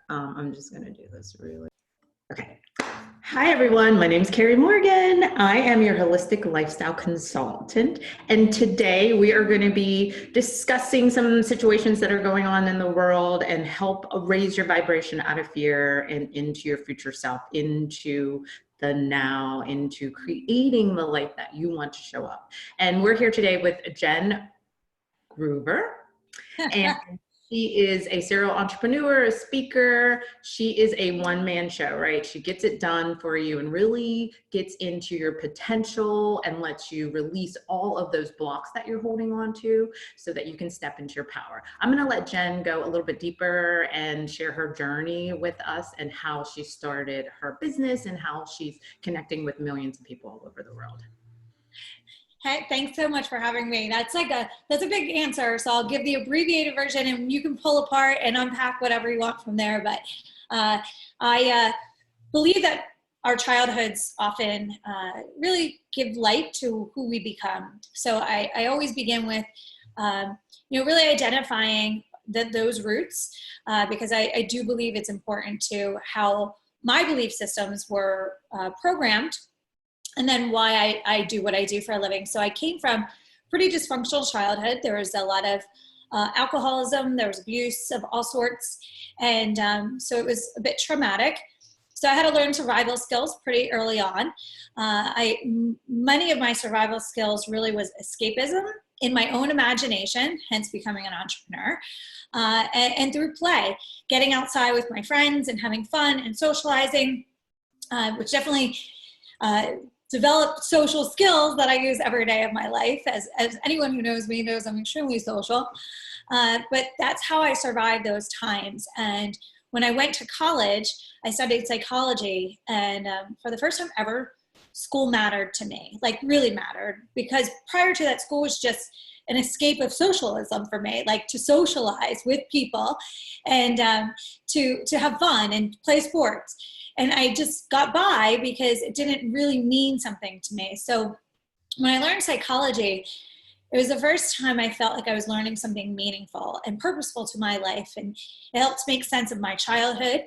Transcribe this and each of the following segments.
I'm just going to do this really. Okay. Hi, everyone. My name is Carrie Morgan. I am your holistic lifestyle consultant. And today we are going to be discussing some situations that are going on in the world and help raise your vibration out of fear and into your future self, into the now, into creating the life that you want to show up. And we're here today with Jen Gruber. And she is a serial entrepreneur, a speaker. She is a one-man show, right? She gets it done for you and really gets into your potential and lets you release all of those blocks that you're holding on to so that you can step into your power. I'm going to let Jen go a little bit deeper and share her journey with us and how she started her business and how she's connecting with millions of people all over the world. Hey, thanks so much for having me. That's a big answer. So I'll give the abbreviated version and you can pull apart and unpack whatever you want from there. But I believe that our childhoods often really give light to who we become. So I always begin with, really identifying those roots because I do believe it's important to how my belief systems were programmed. And then why I do what I do for a living. So I came from pretty dysfunctional childhood. There was a lot of alcoholism, there was abuse of all sorts. And so it was a bit traumatic. So I had to learn survival skills pretty early on. Many of my survival skills really was escapism in my own imagination, hence becoming an entrepreneur, and through play, getting outside with my friends and having fun and socializing, which definitely developed social skills that I use every day of my life. As anyone who knows me knows I'm extremely social. But that's how I survived those times. And when I went to college, I studied psychology. And for the first time ever, school mattered to me, like really mattered. Because prior to that, school was just an escape of socialism for me, like to socialize with people and to have fun and play sports. And I just got by because it didn't really mean something to me. So when I learned psychology, it was the first time I felt like I was learning something meaningful and purposeful to my life. And it helped make sense of my childhood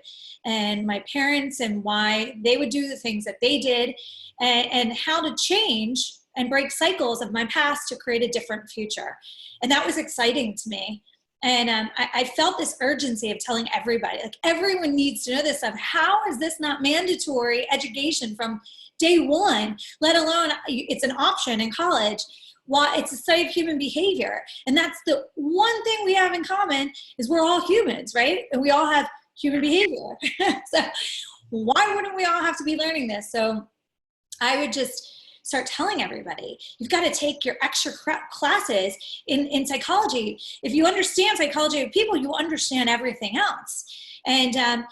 and my parents and why they would do the things that they did and how to change and break cycles of my past to create a different future. And that was exciting to me. And I felt this urgency of telling everybody, like everyone needs to know this stuff. How is this not mandatory education from day one, let alone it's an option in college? Why it's a study of human behavior. And that's the one thing we have in common is we're all humans, right? And we all have human behavior. So why wouldn't we all have to be learning this? So I would just start telling everybody, you've got to take your extra classes in psychology. If you understand psychology of people, you understand everything else. And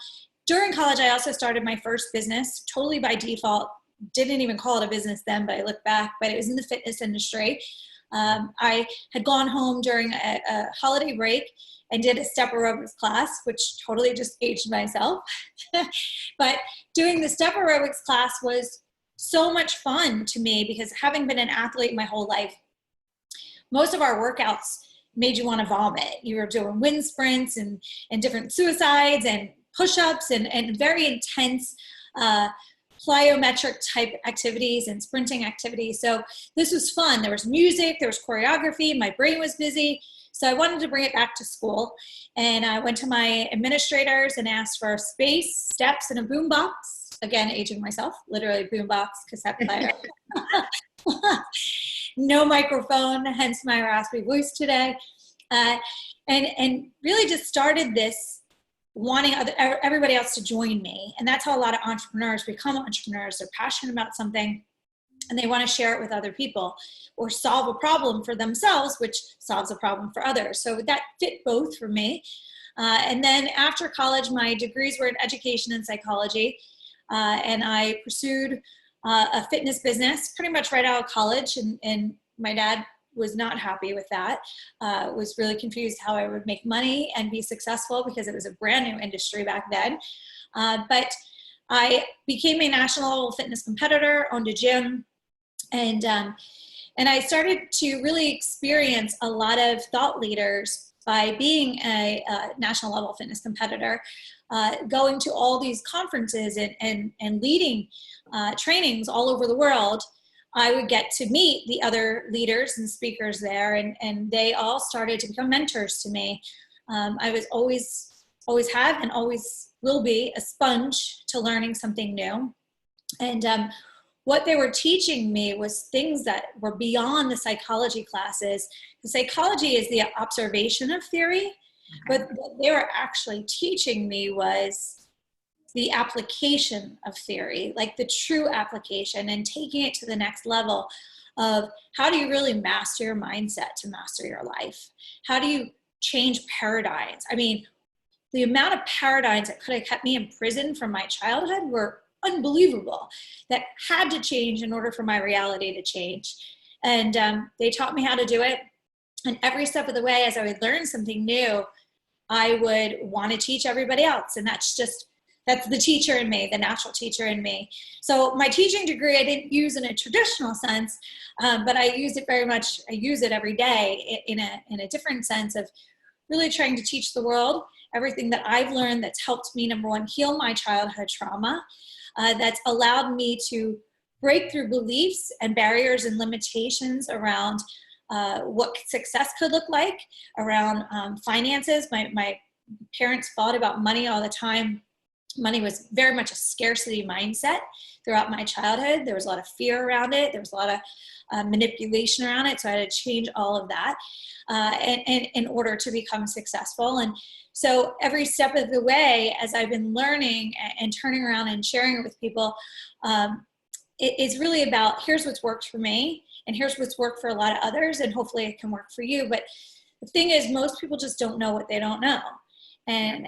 during college, I also started my first business totally by default. Didn't even call it a business then, but I look back, but it was in the fitness industry. I had gone home during a holiday break and did a step aerobics class, which totally just aged myself. But doing the step aerobics class was so much fun to me because having been an athlete my whole life, most of our workouts made you want to vomit. You were doing wind sprints and different suicides and push-ups and very intense plyometric type activities and sprinting activities. So this was fun. There was music, there was choreography, my brain was busy. So I wanted to bring it back to school. And I went to my administrators and asked for space, steps, and a boombox. Again, aging myself, literally boombox, cassette player. No microphone, hence my raspy voice today. And really just started this wanting everybody else to join me. And that's how a lot of entrepreneurs become entrepreneurs. They're passionate about something and they want to share it with other people or solve a problem for themselves, which solves a problem for others. So that fit both for me. And then after college, my degrees were in education and psychology. And I pursued a fitness business pretty much right out of college. And my dad was not happy with that, was really confused how I would make money and be successful because it was a brand new industry back then. But I became a national level fitness competitor, owned a gym, and I started to really experience a lot of thought leaders by being a national level fitness competitor. going to all these conferences and leading trainings all over the world, I would get to meet the other leaders and speakers there, and they all started to become mentors to me. I was always have and always will be a sponge to learning something new. And what they were teaching me was things that were beyond the psychology classes. The psychology is the observation of theory, but what they were actually teaching me was the application of theory, like the true application, and taking it to the next level of how do you really master your mindset to master your life? How do you change paradigms? I mean, the amount of paradigms that could have kept me in prison from my childhood were unbelievable, that had to change in order for my reality to change. And they taught me how to do it. And every step of the way, as I would learn something new, I would want to teach everybody else. And that's the teacher in me, the natural teacher in me. So my teaching degree, I didn't use in a traditional sense, but I used it very much. I use it every day in a different sense of really trying to teach the world everything that I've learned that's helped me, number one, heal my childhood trauma, that's allowed me to break through beliefs and barriers and limitations around what success could look like, around finances. My parents fought about money all the time. Money was very much a scarcity mindset throughout my childhood. There was a lot of fear around it. There was a lot of manipulation around it. So I had to change all of that and in order to become successful. And so every step of the way, as I've been learning and turning around and sharing it with people, it's really about here's what's worked for me and here's what's worked for a lot of others, and hopefully it can work for you. But the thing is, most people just don't know what they don't know. And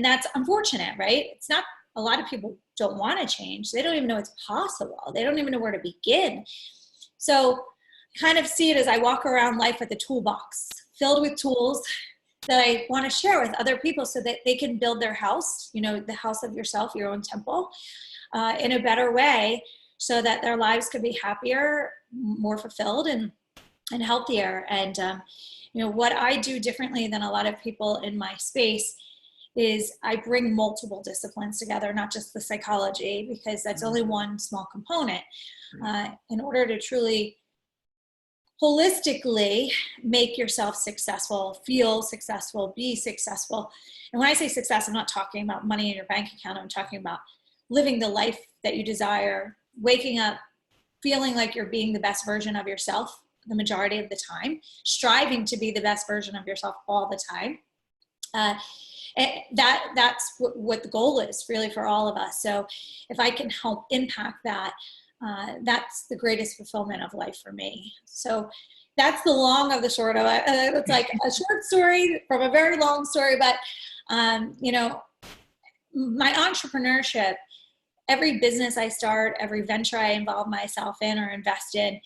that's unfortunate, right? It's not, a lot of people don't want to change. They don't even know it's possible. They don't even know where to begin. So kind of see it as I walk around life with a toolbox filled with tools that I want to share with other people so that they can build their house, the house of yourself, your own temple, in a better way so that their lives could be happier, more fulfilled, and healthier. And, what I do differently than a lot of people in my space is I bring multiple disciplines together, not just the psychology, because that's only one small component, in order to truly holistically make yourself successful, feel successful, be successful. And when I say success, I'm not talking about money in your bank account. I'm talking about living the life that you desire, waking up, feeling like you're being the best version of yourself the majority of the time, striving to be the best version of yourself all the time. And that's what the goal is really for all of us. So if I can help impact that, that's the greatest fulfillment of life for me. So that's the long of the short of it. It's like a short story from a very long story, but my entrepreneurship, every business I start, every venture I involve myself in or invest in,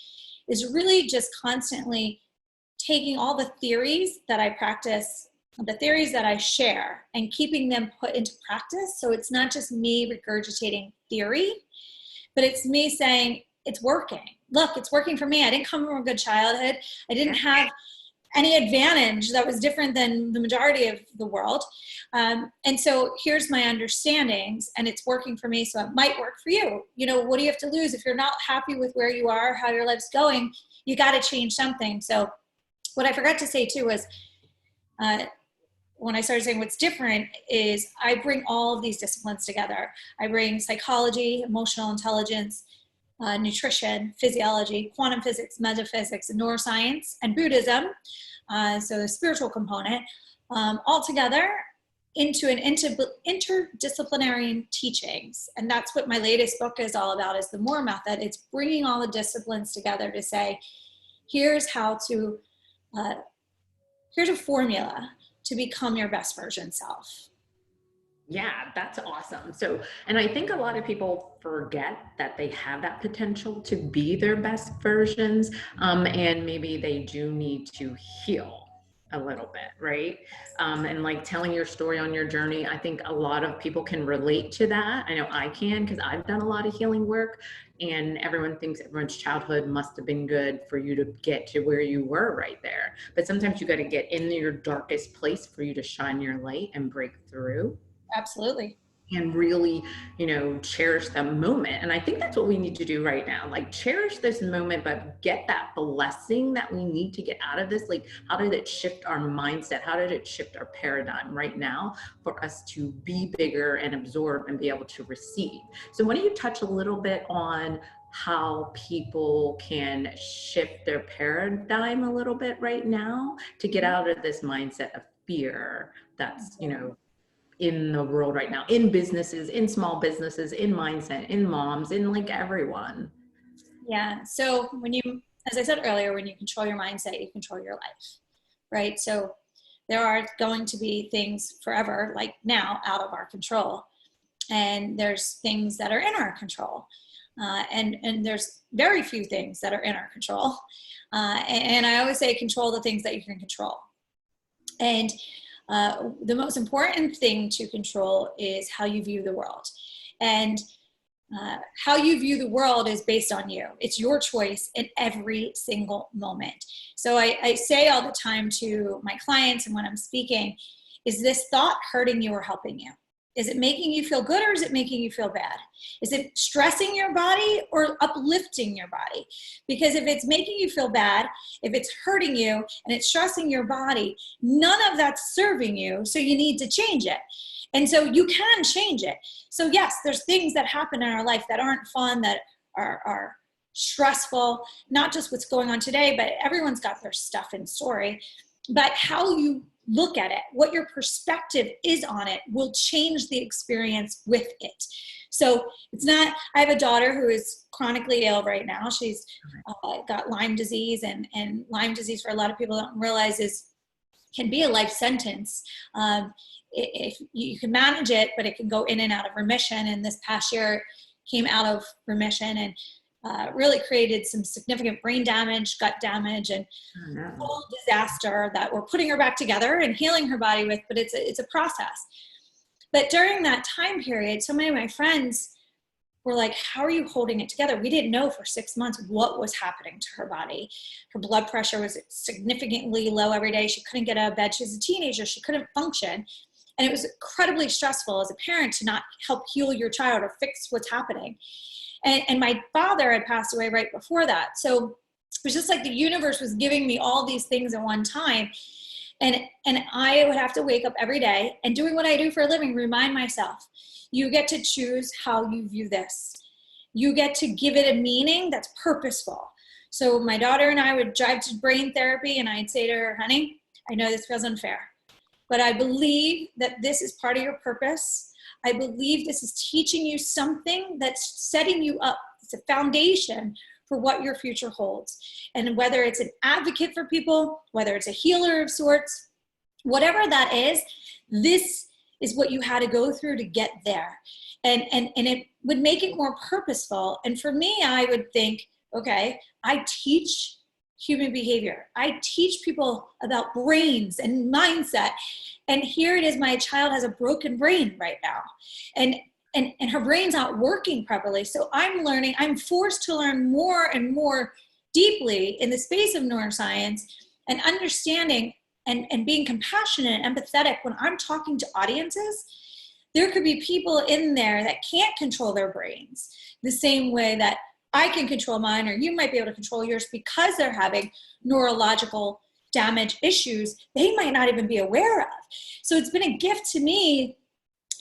is really just constantly taking all the theories that I practice, the theories that I share, and keeping them put into practice. So it's not just me regurgitating theory, but it's me saying it's working. Look, it's working for me. I didn't come from a good childhood. I didn't have any advantage that was different than the majority of the world. And so here's my understandings, and it's working for me, so it might work for you. What do you have to lose? If you're not happy with where you are, how your life's going, you got to change something. So what I forgot to say too was, when I started saying what's different is I bring all of these disciplines together. I bring psychology, emotional intelligence, nutrition, physiology, quantum physics, metaphysics, neuroscience, and Buddhism, so the spiritual component, all together into an interdisciplinary teachings. And that's what my latest book is all about, is the More Method. It's bringing all the disciplines together to say, here's a formula to become your best version self. Yeah, that's awesome. So, and I think a lot of people forget that they have that potential to be their best versions. And maybe they do need to heal a little bit, right? And like telling your story on your journey, I think a lot of people can relate to that. I know I can, because I've done a lot of healing work, and everyone thinks everyone's childhood must have been good for you to get to where you were right there. But sometimes you got to get in your darkest place for you to shine your light and break through. Absolutely. and really, cherish that moment. And I think that's what we need to do right now. Like, cherish this moment, but get that blessing that we need to get out of this. Like, how did it shift our mindset? How did it shift our paradigm right now for us to be bigger and absorb and be able to receive? So why don't you touch a little bit on how people can shift their paradigm a little bit right now to get out of this mindset of fear that's, in the world right now, in businesses, in small businesses, in mindset, in moms, in like everyone. Yeah. So as I said earlier, when you control your mindset, you control your life, right? So there are going to be things forever, like now, out of our control. And there's things that are in our control. And there's very few things that are in our control. And I always say control the things that you can control. And the most important thing to control is how you view the world. And how you view the world is based on you. It's your choice in every single moment. So I say all the time to my clients and when I'm speaking, is this thought hurting you or helping you? Is it making you feel good or is it making you feel bad? Is it stressing your body or uplifting your body? Because if it's making you feel bad, if it's hurting you and it's stressing your body, none of that's serving you. So you need to change it. And so you can change it. So yes, there's things that happen in our life that aren't fun, that are stressful, not just what's going on today, but everyone's got their stuff and story. But how you look at it, what your perspective is on it, will change the experience with it. So it's not, I have a daughter who is chronically ill right now. She's got Lyme disease, and Lyme disease, for a lot of people don't realize, can be a life sentence. If you can manage it, but it can go in and out of remission. And this past year came out of remission and really created some significant brain damage, gut damage, and whole disaster that we're putting her back together and healing her body with, but it's a process. But during that time period, so many of my friends were like, how are you holding it together? We didn't know for 6 months what was happening to her body. Her blood pressure was significantly low every day. She couldn't get out of bed. She was a teenager. She couldn't function. And it was incredibly stressful as a parent to not help heal your child or fix what's happening. And my father had passed away right before that. So it was just like the universe was giving me all these things at one time. And I would have to wake up every day and, doing what I do for a living, remind myself, you get to choose how you view this. You get to give it a meaning that's purposeful. So my daughter and I would drive to brain therapy and I'd say to her, honey, I know this feels unfair, but I believe that this is part of your purpose. I believe this is teaching you something that's setting you up. It's a foundation for what your future holds. And whether it's an advocate for people, whether it's a healer of sorts, whatever that is, this is what you had to go through to get there. And it would make it more purposeful. And for me, I would think, okay, I teach human behavior. I teach people about brains and mindset. And here it is, my child has a broken brain right now. And her brain's not working properly. So I'm forced to learn more and more deeply in the space of neuroscience and understanding and being compassionate and empathetic when I'm talking to audiences. There could be people in there that can't control their brains the same way that I can control mine, or you might be able to control yours, because they're having neurological damage issues they might not even be aware of. So it's been a gift to me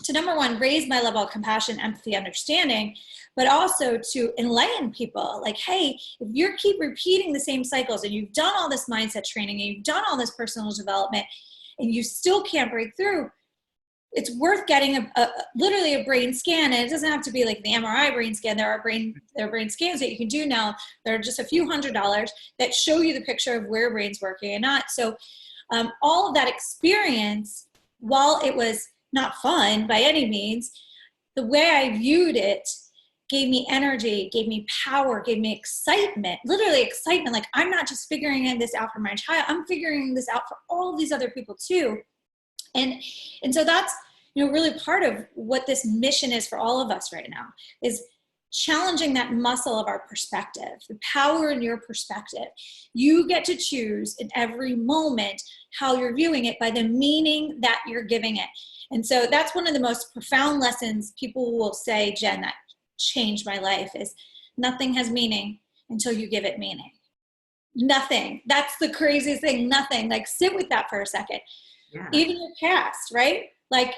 to, number one, raise my level of compassion, empathy, understanding, but also to enlighten people. Like, hey, if you keep repeating the same cycles and you've done all this mindset training and you've done all this personal development and you still can't break through, it's worth getting literally a brain scan. And it doesn't have to be like the MRI brain scan. There are brain scans that you can do now. They're just a few $100s that show you the picture of where your brain's working and not. So all of that experience, while it was not fun by any means, the way I viewed it gave me energy, gave me power, gave me excitement, literally excitement. Like, I'm not just figuring this out for my child, I'm figuring this out for all of these other people too. And so that's, really part of what this mission is for all of us right now, is challenging that muscle of our perspective, the power in your perspective. You get to choose in every moment how you're viewing it by the meaning that you're giving it. And so that's one of the most profound lessons people will say, Jen, that changed my life, is nothing has meaning until you give it meaning. Nothing. That's the craziest thing. Nothing. Like, sit with that for a second. Yeah. Even your past, right? Like,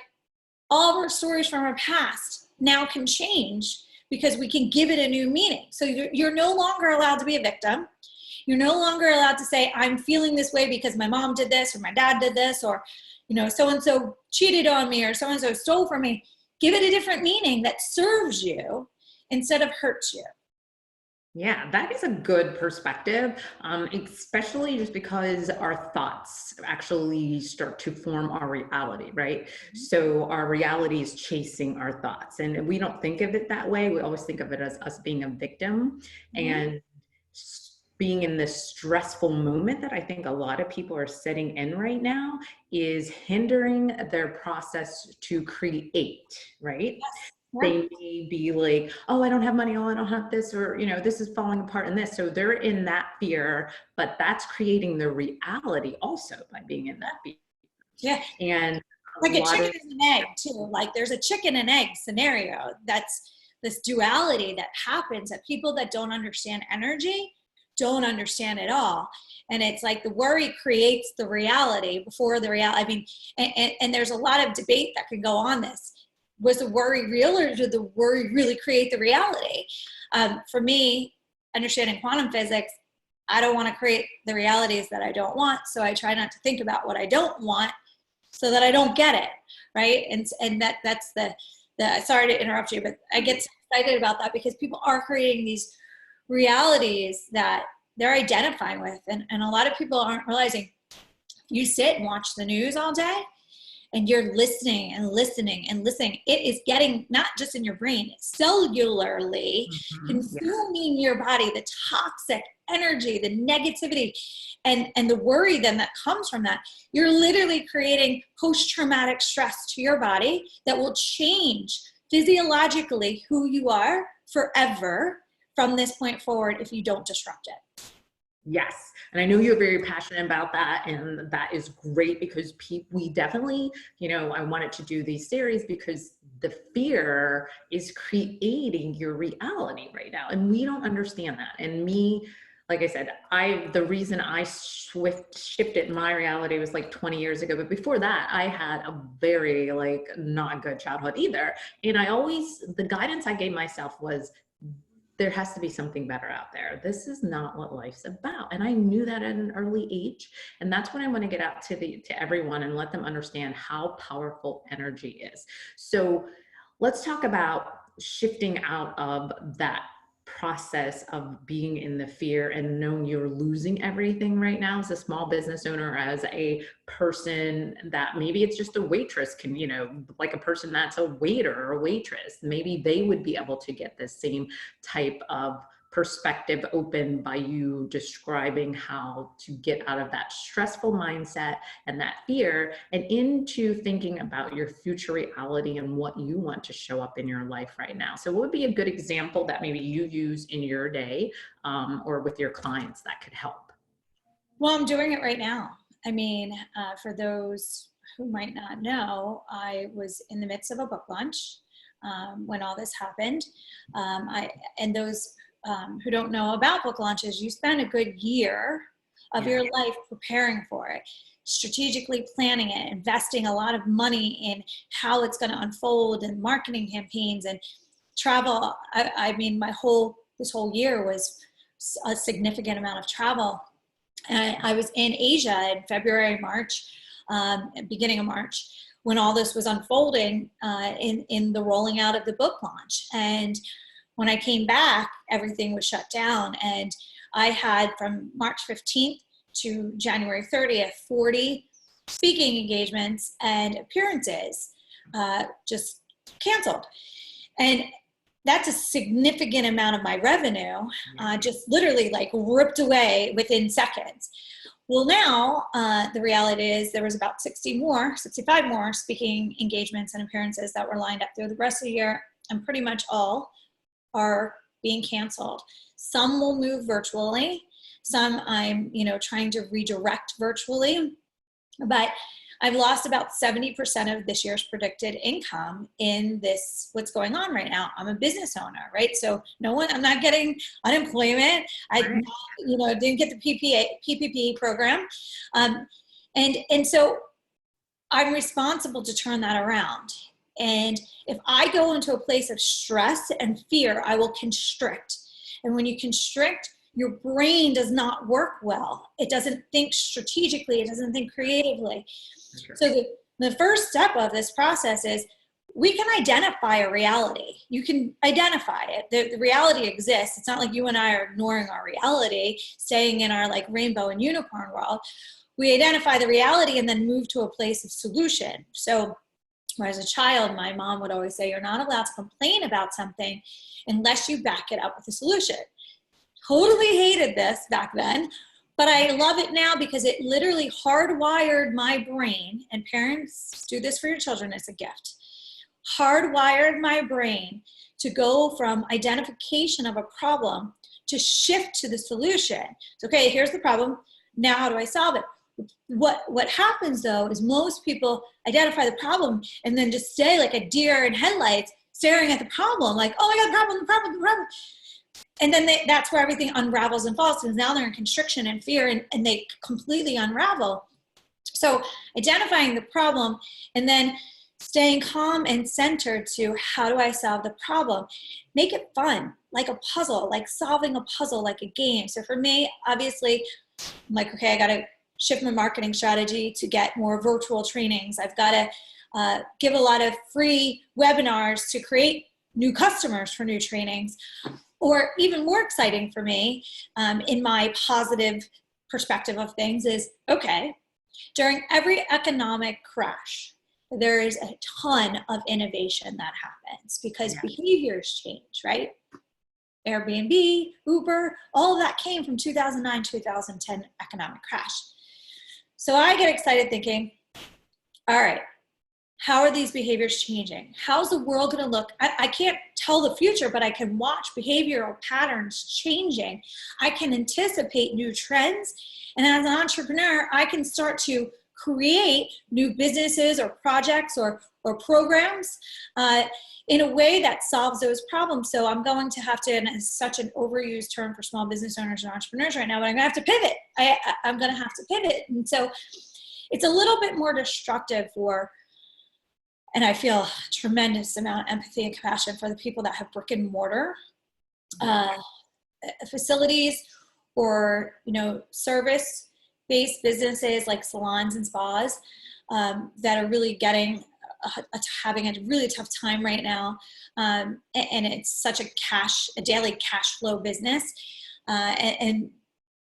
all of our stories from our past now can change because we can give it a new meaning. So you're no longer allowed to be a victim. You're no longer allowed to say, I'm feeling this way because my mom did this, or my dad did this, or, you know, so-and-so cheated on me, or so-and-so stole from me. Give it a different meaning that serves you instead of hurts you. Yeah, that is a good perspective, especially just because our thoughts actually start to form our reality, right? So our reality is chasing our thoughts, and we don't think of it that way. We always think of it as us being a victim and being in this stressful moment that I think a lot of people are sitting in right now is hindering their process to create, right? They may be like, oh, I don't have money, oh, I don't have this, or, you know, this is falling apart and this. So they're in that fear, but that's creating the reality also by being in that fear. Yeah. And like a chicken and an egg too. Like, there's a chicken and egg scenario. That's this duality that happens, that people that don't understand energy don't understand at all. And it's like the worry creates the reality before the reality. I mean, and there's a lot of debate that can go on this. Was the worry real, or did the worry really create the reality? For me, understanding quantum physics, I don't want to create the realities that I don't want. So I try not to think about what I don't want so that I don't get it. Right. And that's the, sorry to interrupt you, but I get so excited about that because people are creating these realities that they're identifying with. And a lot of people aren't realizing, you sit and watch the news all day, and you're listening and listening and listening. It is getting, not just in your brain, cellularly consuming your body, the toxic energy, the negativity, and the worry then that comes from that. You're literally creating post-traumatic stress to your body that will change physiologically who you are forever from this point forward if you don't disrupt it. Yes. And I know you're very passionate about that. And that is great because we definitely, you know, I wanted to do these series because the fear is creating your reality right now. And we don't understand that. And me, like I said, the reason I shifted my reality was like 20 years ago. But before that, I had a very like not good childhood either. And the guidance I gave myself was, there has to be something better out there. This is not what life's about. And I knew that at an early age. And that's what I want to get out to everyone and let them understand how powerful energy is. So let's talk about shifting out of that process of being in the fear and knowing you're losing everything right now as a small business owner, as a person that maybe it's just a waitress can, you know, like a person that's a waiter or a waitress, maybe they would be able to get the same type of perspective open by you describing how to get out of that stressful mindset and that fear and into thinking about your future reality and what you want to show up in your life right now. So what would be a good example that maybe you use in your day or with your clients that could help? Well, I'm doing it right now. I mean, for those who might not know, I was in the midst of a book launch when all this happened. And those who don't know about book launches, you spend a good year of your life preparing for it, strategically planning it, investing a lot of money in how it's going to unfold and marketing campaigns and travel. I mean, this whole year was a significant amount of travel. And I was in Asia in February, March, beginning of March, when all this was unfolding in the rolling out of the book launch. And when I came back, everything was shut down. And I had from March 15th to January 30th, 40 speaking engagements and appearances just canceled. And that's a significant amount of my revenue, just literally like ripped away within seconds. Well, now the reality is there was about 65 more speaking engagements and appearances that were lined up through the rest of the year, and pretty much all are being canceled. Some will move virtually. Some I'm, trying to redirect virtually. But I've lost about 70% of this year's predicted income in this, what's going on right now. I'm a business owner, right? So I'm not getting unemployment. Didn't get the PPP program. And so I'm responsible to turn that around. And if I go into a place of stress and fear, I will constrict. And when you constrict, your brain does not work well. It doesn't think strategically. It doesn't think creatively. Sure. So the first step of this process is we can identify a reality. You can identify it. The reality exists. It's not like you and I are ignoring our reality, staying in our like rainbow and unicorn world. We identify the reality and then move to a place of solution. So where as a child, my mom would always say, you're not allowed to complain about something unless you back it up with a solution. Totally hated this back then, but I love it now because it literally hardwired my brain, and parents, do this for your children, it's a gift, hardwired my brain to go from identification of a problem to shift to the solution. So, okay, here's the problem. Now how do I solve it? What happens though is most people identify the problem and then just stay like a deer in headlights staring at the problem, like, oh my God, the problem. And then that's where everything unravels and falls, because now they're in constriction and fear, and they completely unravel. So identifying the problem and then staying calm and centered to how do I solve the problem? Make it fun, like a puzzle, like solving a puzzle, like a game. So for me, obviously, I'm like, okay, I got to shift my marketing strategy to get more virtual trainings. I've got to give a lot of free webinars to create new customers for new trainings. Or even more exciting for me, in my positive perspective of things, is, okay, during every economic crash, there is a ton of innovation that happens because behaviors change, right? Airbnb, Uber, all of that came from 2009, 2010 economic crash. So I get excited thinking, all right, how are these behaviors changing? How's the world going to look? I can't tell the future, but I can watch behavioral patterns changing. I can anticipate new trends. And as an entrepreneur, I can start to create new businesses or projects or programs in a way that solves those problems. So I'm going to have to, and it's such an overused term for small business owners and entrepreneurs right now, but I'm going to have to pivot. I'm going to have to pivot. And so it's a little bit more destructive and I feel a tremendous amount of empathy and compassion for the people that have brick and mortar facilities or, service-based businesses like salons and spas that are really having a really tough time right now. And it's such a daily cash flow business. And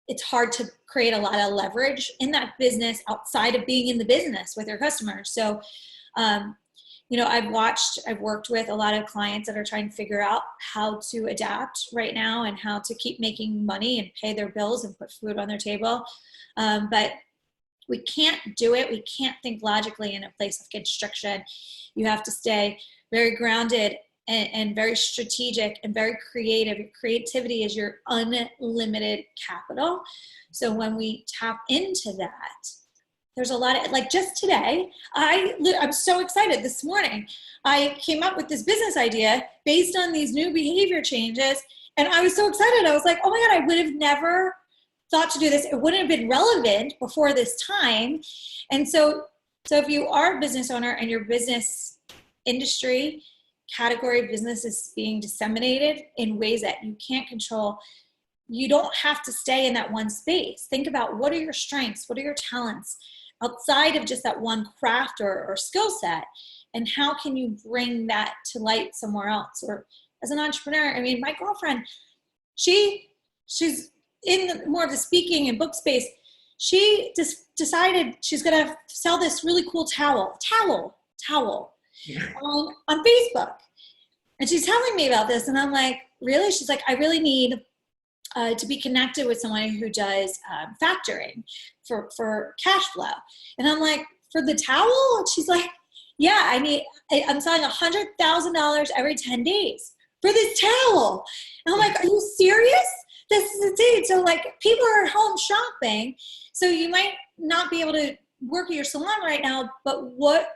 it's hard to create a lot of leverage in that business outside of being in the business with your customers. So, I've worked with a lot of clients that are trying to figure out how to adapt right now and how to keep making money and pay their bills and put food on their table. But we can't do it. We can't think logically in a place of constriction. You have to stay very grounded and very strategic and very creative. Your creativity is your unlimited capital. So when we tap into that, there's a lot of, like just today, I'm so excited this morning. I came up with this business idea based on these new behavior changes. And I was so excited. I was like, oh my God, I would have never thought to do this. It wouldn't have been relevant before this time. And so if you are a business owner and your business industry category of business is being disseminated in ways that you can't control, you don't have to stay in that one space. Think about what are your strengths? What are your talents? Outside of just that one craft or skill set, and how can you bring that to light somewhere else? Or as an entrepreneur, I mean, my girlfriend, she's in more of the speaking and book space. She just decided she's gonna sell this really cool towel on Facebook. And she's telling me about this, and I'm like, really? She's like, I really need to be connected with someone who does factoring for cash flow. And I'm like, for the towel? And she's like, yeah, I'm selling $100,000 every 10 days for this towel. And I'm like, are you serious? This is insane. So like people are at home shopping. So you might not be able to work at your salon right now, but what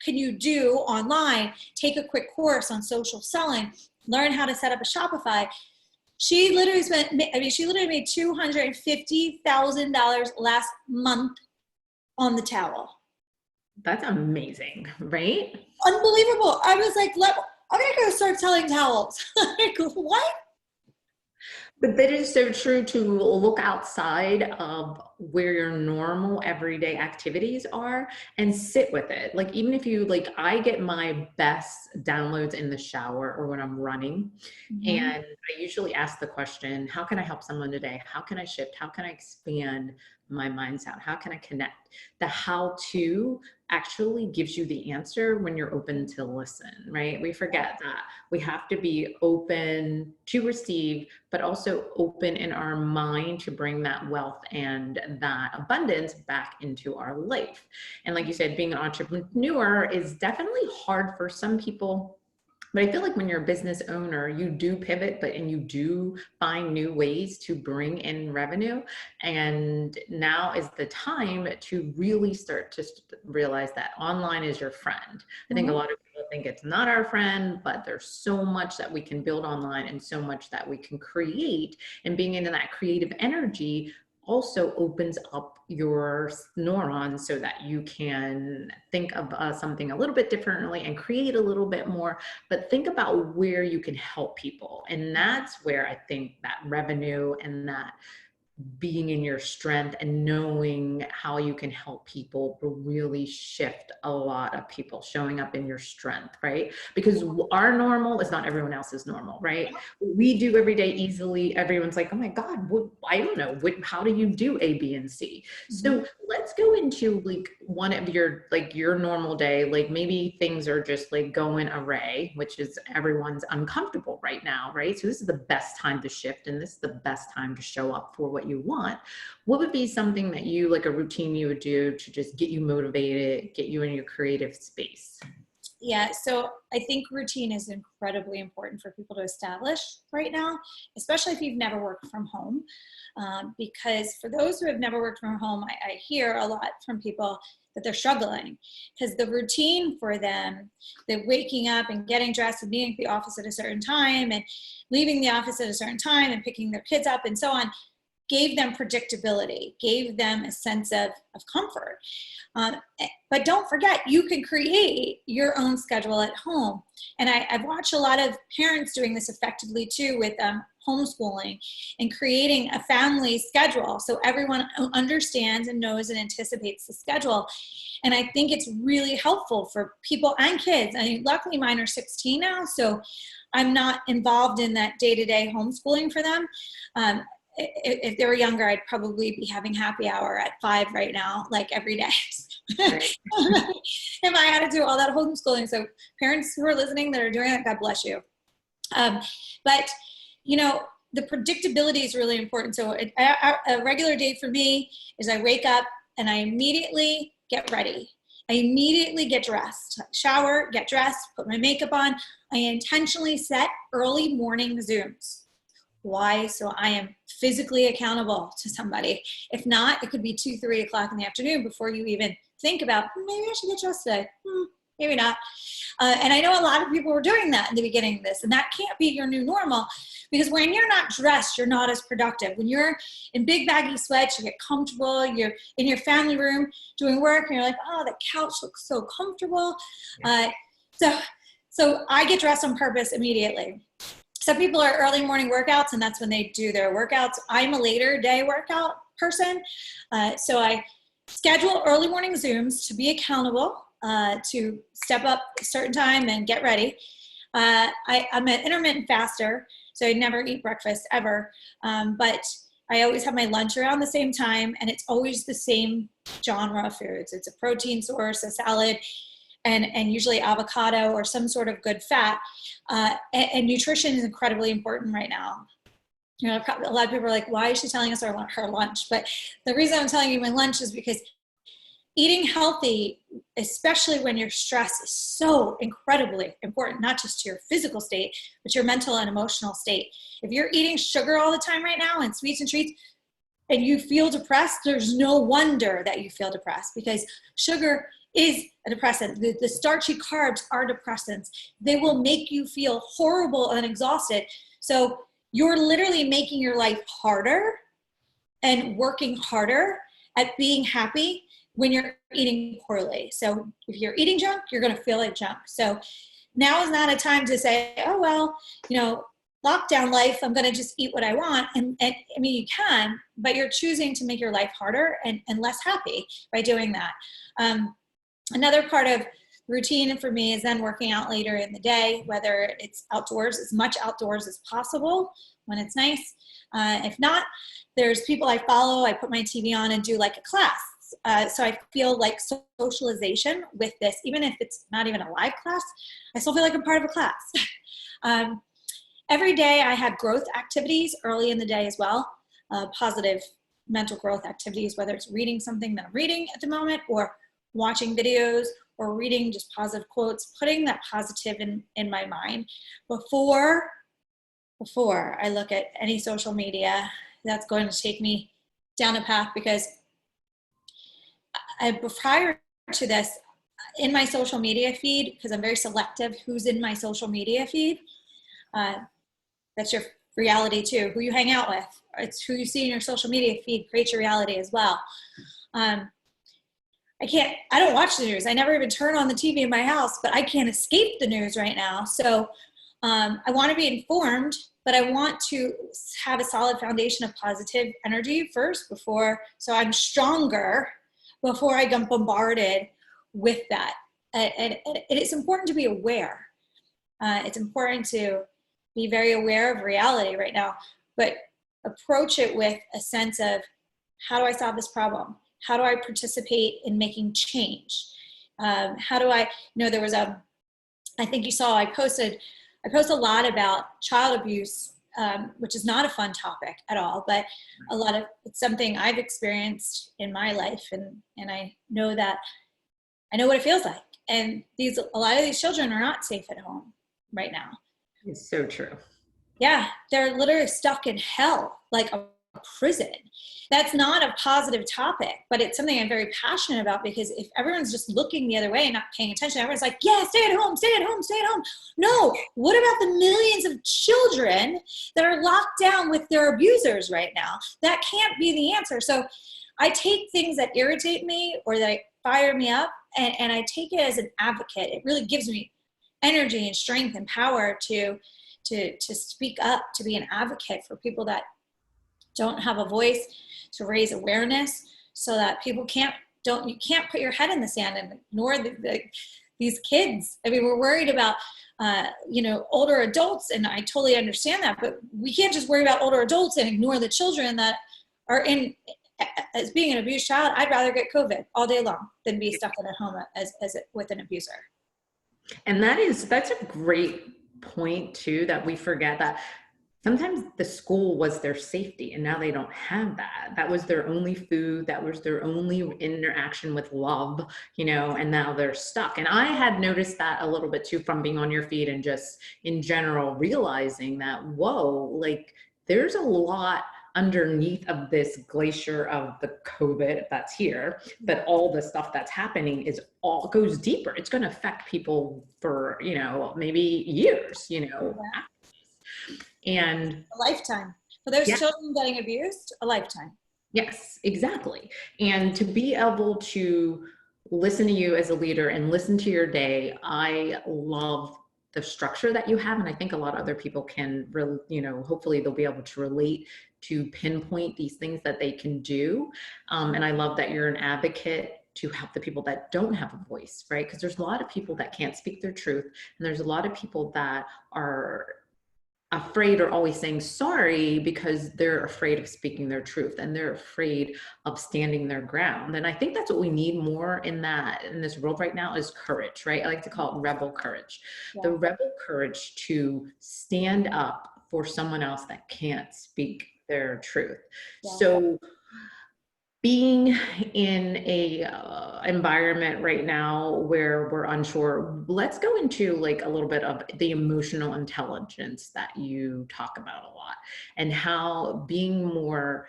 can you do online? Take a quick course on social selling, learn how to set up a Shopify. She literally made $250,000 last month on the towel. That's amazing, right? Unbelievable. I was like, I'm going to go start selling towels. Like, what? But that is so true, to look outside of where your normal everyday activities are and sit with it. Like, even if you like, I get my best downloads in the shower or when I'm running. Mm-hmm. And I usually ask the question, how can I help someone today? How can I shift? How can I expand my mindset? How can I connect? The how to actually gives you the answer when you're open to listen, right? We forget that we have to be open to receive, but also open in our mind to bring that wealth and that abundance back into our life. And like you said, being an entrepreneur is definitely hard for some people. But I feel like when you're a business owner, you do pivot, and you do find new ways to bring in revenue. And now is the time to really start to realize that online is your friend. I think a lot of people think it's not our friend, but there's so much that we can build online and so much that we can create. And being into that creative energy also opens up your neurons so that you can think of something a little bit differently and create a little bit more, but think about where you can help people. And that's where I think that revenue and that being in your strength and knowing how you can help people will really shift a lot of people showing up in your strength, right? Because our normal is not everyone else's normal, right? We do every day easily. Everyone's like, oh my God, I don't know. How do you do A, B, and C? So let's go into like one of your normal day. Like maybe things are just like going array, which is everyone's uncomfortable right now, right? So this is the best time to shift, and this is the best time to show up for what you want. What would be something that you, like a routine you would do to just get you motivated, get you in your creative space? Yeah, so I think routine is incredibly important for people to establish right now, especially if you've never worked from home. Because for those who have never worked from home, I hear a lot from people that they're struggling because the routine for them, the waking up and getting dressed and being at the office at a certain time and leaving the office at a certain time and picking their kids up and so on, gave them predictability, gave them a sense of comfort. But don't forget, you can create your own schedule at home. And I've watched a lot of parents doing this effectively too with homeschooling and creating a family schedule so everyone understands and knows and anticipates the schedule. And I think it's really helpful for people and kids. I mean, luckily mine are 16 now, so I'm not involved in that day-to-day homeschooling for them. If they were younger, I'd probably be having happy hour at 5 right now, like every day. Right. If I had to do all that homeschooling. So parents who are listening that are doing that, God bless you. But, the predictability is really important. So a regular day for me is I wake up and I immediately get ready. I immediately get dressed, shower, get dressed, put my makeup on. I intentionally set early morning Zooms. Why? So I am physically accountable to somebody. If not, it could be 2, 3 o'clock in the afternoon before you even think about, maybe I should get dressed today. Maybe not. And I know a lot of people were doing that in the beginning of this, and that can't be your new normal because when you're not dressed, you're not as productive. When you're in big baggy sweats, you get comfortable, you're in your family room doing work, and you're like, oh, the couch looks so comfortable. So I get dressed on purpose immediately. Some people are early morning workouts, and that's when they do their workouts. I'm a later day workout person. So I schedule early morning Zooms to be accountable, to step up a certain time and get ready. I'm an intermittent faster, so I never eat breakfast ever. But I always have my lunch around the same time, and it's always the same genre of foods. It's a protein source, a salad, and usually avocado or some sort of good fat. And nutrition is incredibly important right now. A lot of people are like, why is she telling us her lunch? But the reason I'm telling you my lunch is because eating healthy, especially when you're stressed, is so incredibly important, not just to your physical state, but your mental and emotional state. If you're eating sugar all the time right now and sweets and treats, and you feel depressed, there's no wonder that you feel depressed, because sugar is a depressant. The starchy carbs are depressants. They will make you feel horrible and exhausted. So you're literally making your life harder and working harder at being happy when you're eating poorly. So if you're eating junk, you're going to feel like junk. So now is not a time to say, oh, well, lockdown life, I'm going to just eat what I want. And I mean, you can, but you're choosing to make your life harder and less happy by doing that. Another part of routine for me is then working out later in the day, whether it's outdoors, as much outdoors as possible when it's nice. If not, there's people I follow, I put my TV on and do like a class. So I feel like socialization with this, even if it's not even a live class, I still feel like I'm part of a class. Every day I have growth activities early in the day as well, positive mental growth activities, whether it's reading something that I'm reading at the moment, or watching videos, or reading just positive quotes, putting that positive in my mind before I look at any social media that's going to take me down a path. Because prior to this, in my social media feed, because I'm very selective who's in my social media feed, that's your reality too. Who you hang out with, it's who you see in your social media feed creates your reality as well. I don't watch the news. I never even turn on the TV in my house, but I can't escape the news right now. So I want to be informed, but I want to have a solid foundation of positive energy first so I'm stronger before I get bombarded with that. And it's important to be aware. It's important to be very aware of reality right now, but approach it with a sense of, how do I solve this problem? How do I participate in making change? How do I, there was I think you saw, I post a lot about child abuse, which is not a fun topic at all, but it's something I've experienced in my life. And I know what it feels like. And a lot of these children are not safe at home right now. It's so true. Yeah, they're literally stuck in hell, like a prison. That's not a positive topic, but it's something I'm very passionate about, because if everyone's just looking the other way and not paying attention, everyone's like, yeah, stay at home, stay at home, stay at home. No, what about the millions of children that are locked down with their abusers right now? That can't be the answer. So I take things that irritate me or that fire me up, and I take it as an advocate. It really gives me energy and strength and power to speak up, to be an advocate for people that don't have a voice, to raise awareness, so that people you can't put your head in the sand and ignore these kids. I mean, we're worried about older adults, and I totally understand that, but we can't just worry about older adults and ignore the children that are as being an abused child. I'd rather get COVID all day long than be stuck in a home with an abuser. And that's a great point too, that we forget that sometimes the school was their safety, and now they don't have that. That was their only food. That was their only interaction with love, and now they're stuck. And I had noticed that a little bit too, from being on your feed and just in general, realizing that, whoa, like there's a lot underneath of this glacier of the COVID that's here, but all the stuff that's happening goes deeper. It's going to affect people for, maybe years, and a lifetime for those children getting abused, a lifetime. Yes, exactly. And to be able to listen to you as a leader and listen to your day, I love the structure that you have. And I think a lot of other people can, hopefully they'll be able to relate to pinpoint these things that they can do. And I love that you're an advocate to help the people that don't have a voice, right? Because there's a lot of people that can't speak their truth. And there's a lot of people that are afraid or always saying sorry because they're afraid of speaking their truth, and they're afraid of standing their ground. And I think that's what we need more in this world right now, is courage, right? I like to call it rebel courage. Yeah. The rebel courage to stand up for someone else that can't speak their truth. Yeah. So being in a environment right now where we're unsure, let's go into like a little bit of the emotional intelligence that you talk about a lot, and how being more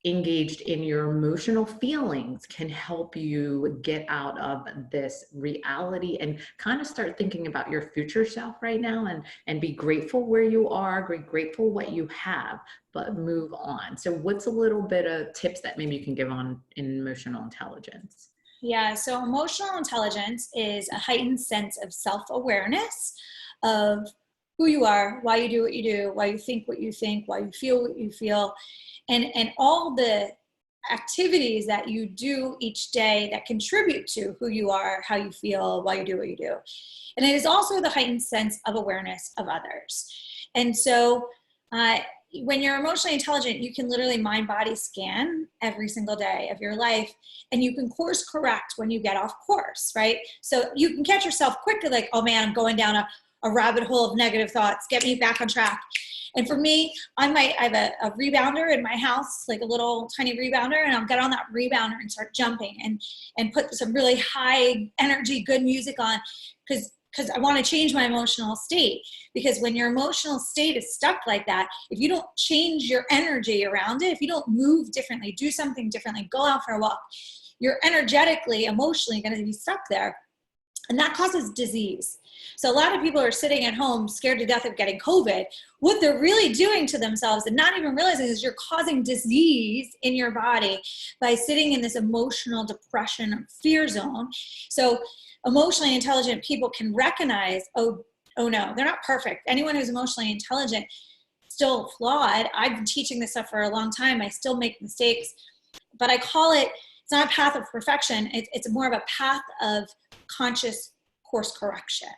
engaged in your emotional feelings can help you get out of this reality and kind of start thinking about your future self right now, and be grateful where you are, grateful what you have, but move on. So what's a little bit of tips that maybe you can give on in emotional intelligence? Yeah, so emotional intelligence is a heightened sense of self-awareness of who you are, why you do what you do, why you think what you think, why you feel what you feel, and all the activities that you do each day that contribute to who you are, how you feel, why you do what you do. And it is also the heightened sense of awareness of others. And so when you're emotionally intelligent, you can literally mind body scan every single day of your life, and you can course correct when you get off course, right? So you can catch yourself quickly like, oh man, I'm going down a rabbit hole of negative thoughts, get me back on track. And for me, I have a rebounder in my house, like a little tiny rebounder, and I'll get on that rebounder and start jumping and put some really high energy, good music on, because I want to change my emotional state. Because when your emotional state is stuck like that, if you don't change your energy around it, if you don't move differently, do something differently, go out for a walk, you're energetically, emotionally going to be stuck there. And that causes disease. So a lot of people are sitting at home scared to death of getting COVID. What they're really doing to themselves and not even realizing is you're causing disease in your body by sitting in this emotional depression or fear zone. So emotionally intelligent people can recognize, oh no, they're not perfect. Anyone who's emotionally intelligent, still flawed. I've been teaching this stuff for a long time. I still make mistakes, but I call it, it's not a path of perfection. It's more of a path of conscious course correction.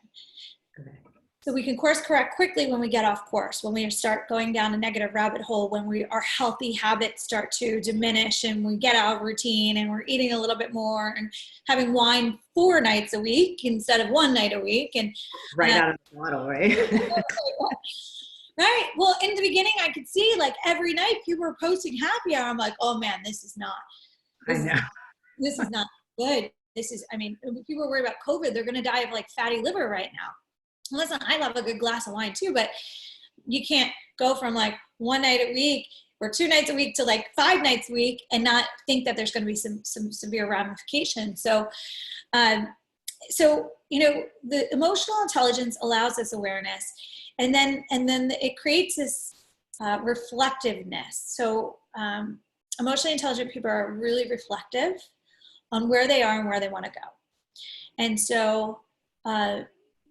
Okay. So we can course correct quickly when we get off course, when we start going down a negative rabbit hole, when our healthy habits start to diminish and we get out of routine and we're eating a little bit more and having wine 4 nights a week instead of 1 night a week. And Right out of the bottle, right? Right. Well, in the beginning, I could see like every night people were posting happy hour. I'm like, oh man, this is not good. I mean, people are worried about COVID. They're going to die of like fatty liver right now. Listen, I love a good glass of wine too, but you can't go from like 1 night a week or 2 nights a week to like 5 nights a week and not think that there's going to be some severe ramifications. So, the emotional intelligence allows this awareness, and then it creates this reflectiveness. So, emotionally intelligent people are really reflective on where they are and where they want to go. And so,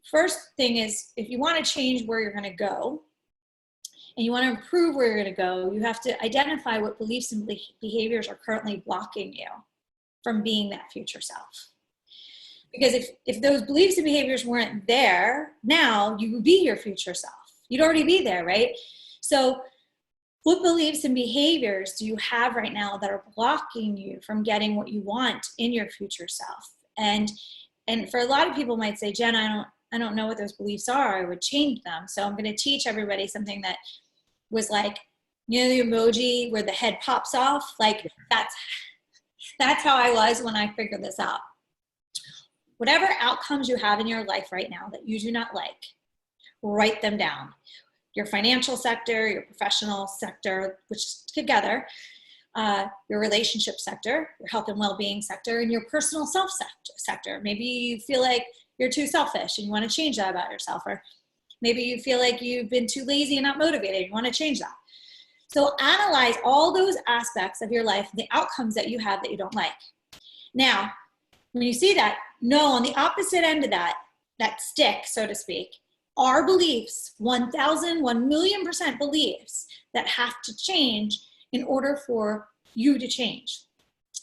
first thing is, if you want to change where you're going to go and you want to improve where you're going to go, you have to identify what beliefs and behaviors are currently blocking you from being that future self. Because if those beliefs and behaviors weren't there, now you would be your future self. You'd already be there, right? So what beliefs and behaviors do you have right now that are blocking you from getting what you want in your future self? And for a lot of people might say, Jen, I don't know what those beliefs are. I would change them. So I'm going to teach everybody something that was like, you know, the emoji where the head pops off. Like that's how I was when I figured this out. Whatever outcomes you have in your life right now that you do not like, write them down. Your financial sector, your professional sector, which is together, your relationship sector, your health and well-being sector, and your personal self sector. Maybe you feel like you're too selfish and you want to change that about yourself, or maybe you feel like you've been too lazy and not motivated, you want to change that. So analyze all those aspects of your life, the outcomes that you have that you don't like. Now, when you see that, know on the opposite end of that stick, so to speak, are beliefs, 1,000,000,000% beliefs that have to change in order for you to change.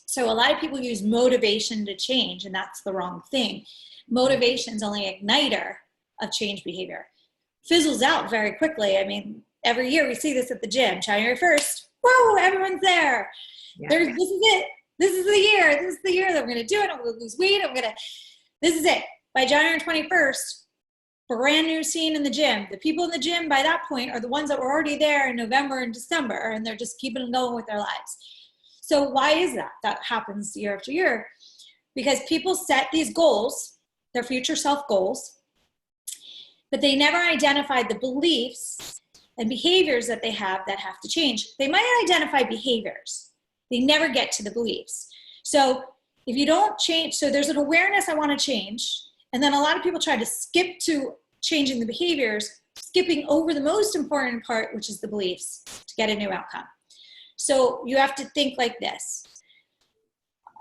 So a lot of people use motivation to change, and that's the wrong thing. Motivation is only an igniter of change behavior. Fizzles out very quickly. I mean, every year we see this at the gym. January 1st, whoa, everyone's there. Yeah. This is it. This is the year. This is the year that we're going to do it. I'm going to lose weight. This is it. By January 21st, brand new scene in the gym. The people in the gym by that point are the ones that were already there in November and December, and they're just keeping going with their lives. So why is that? That happens year after year. Because people set these goals, their future self goals, but they never identified the beliefs and behaviors that they have to change. They might identify behaviors, they never get to the beliefs. So if you don't change, so there's an awareness I want to change, and then a lot of people try to skip to changing the behaviors, skipping over the most important part, which is the beliefs, to get a new outcome. So you have to think like this.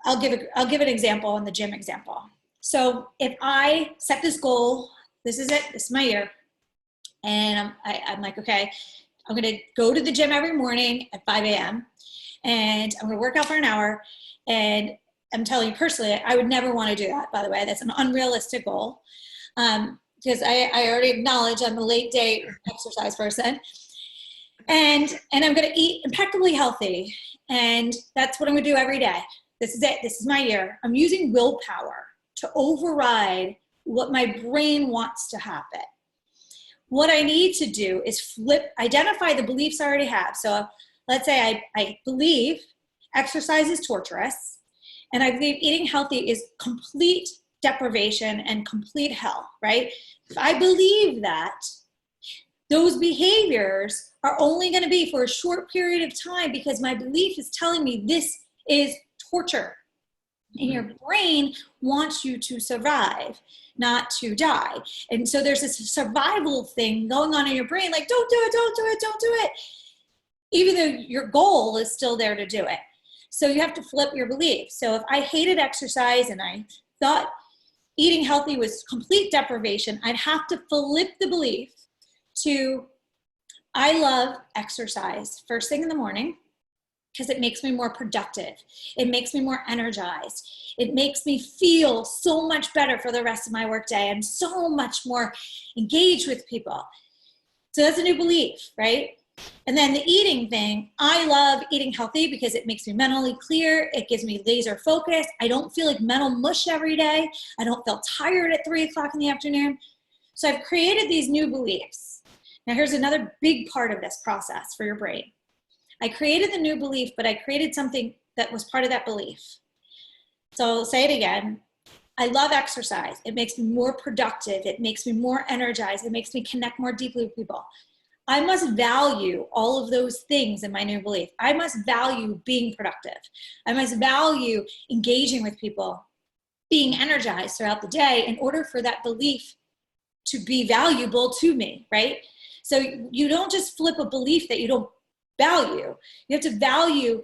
I'll give an example in the gym example. So if I set this goal, this is it, this is my year, and I'm like, okay, I'm going to go to the gym every morning at 5 a.m. and I'm going to work out for an hour. And I'm telling you personally, I would never want to do that, by the way. That's an unrealistic goal. Because I already acknowledge I'm a late day exercise person. And I'm going to eat impeccably healthy. And that's what I'm going to do every day. This is it. This is my year. I'm using willpower to override what my brain wants to happen. What I need to do is identify the beliefs I already have. So let's say I believe exercise is torturous, and I believe eating healthy is complete deprivation and complete hell, right? If I believe that, those behaviors are only going to be for a short period of time because my belief is telling me this is torture. And your brain wants you to survive, not to die. And so there's this survival thing going on in your brain, like, don't do it, don't do it, don't do it. Even though your goal is still there to do it. So you have to flip your belief. So if I hated exercise and I thought eating healthy was complete deprivation, I'd have to flip the belief to, I love exercise first thing in the morning, because it makes me more productive. It makes me more energized. It makes me feel so much better for the rest of my workday. I'm so much more engaged with people. So that's a new belief, right? And then the eating thing, I love eating healthy because it makes me mentally clear. It gives me laser focus. I don't feel like mental mush every day. I don't feel tired at 3 o'clock in the afternoon. So I've created these new beliefs. Now here's another big part of this process for your brain. I created the new belief, but I created something that was part of that belief. So I'll say it again. I love exercise. It makes me more productive. It makes me more energized. It makes me connect more deeply with people. I must value all of those things in my new belief. I must value being productive. I must value engaging with people, being energized throughout the day in order for that belief to be valuable to me, right? So you don't just flip a belief that you don't value. You have to value,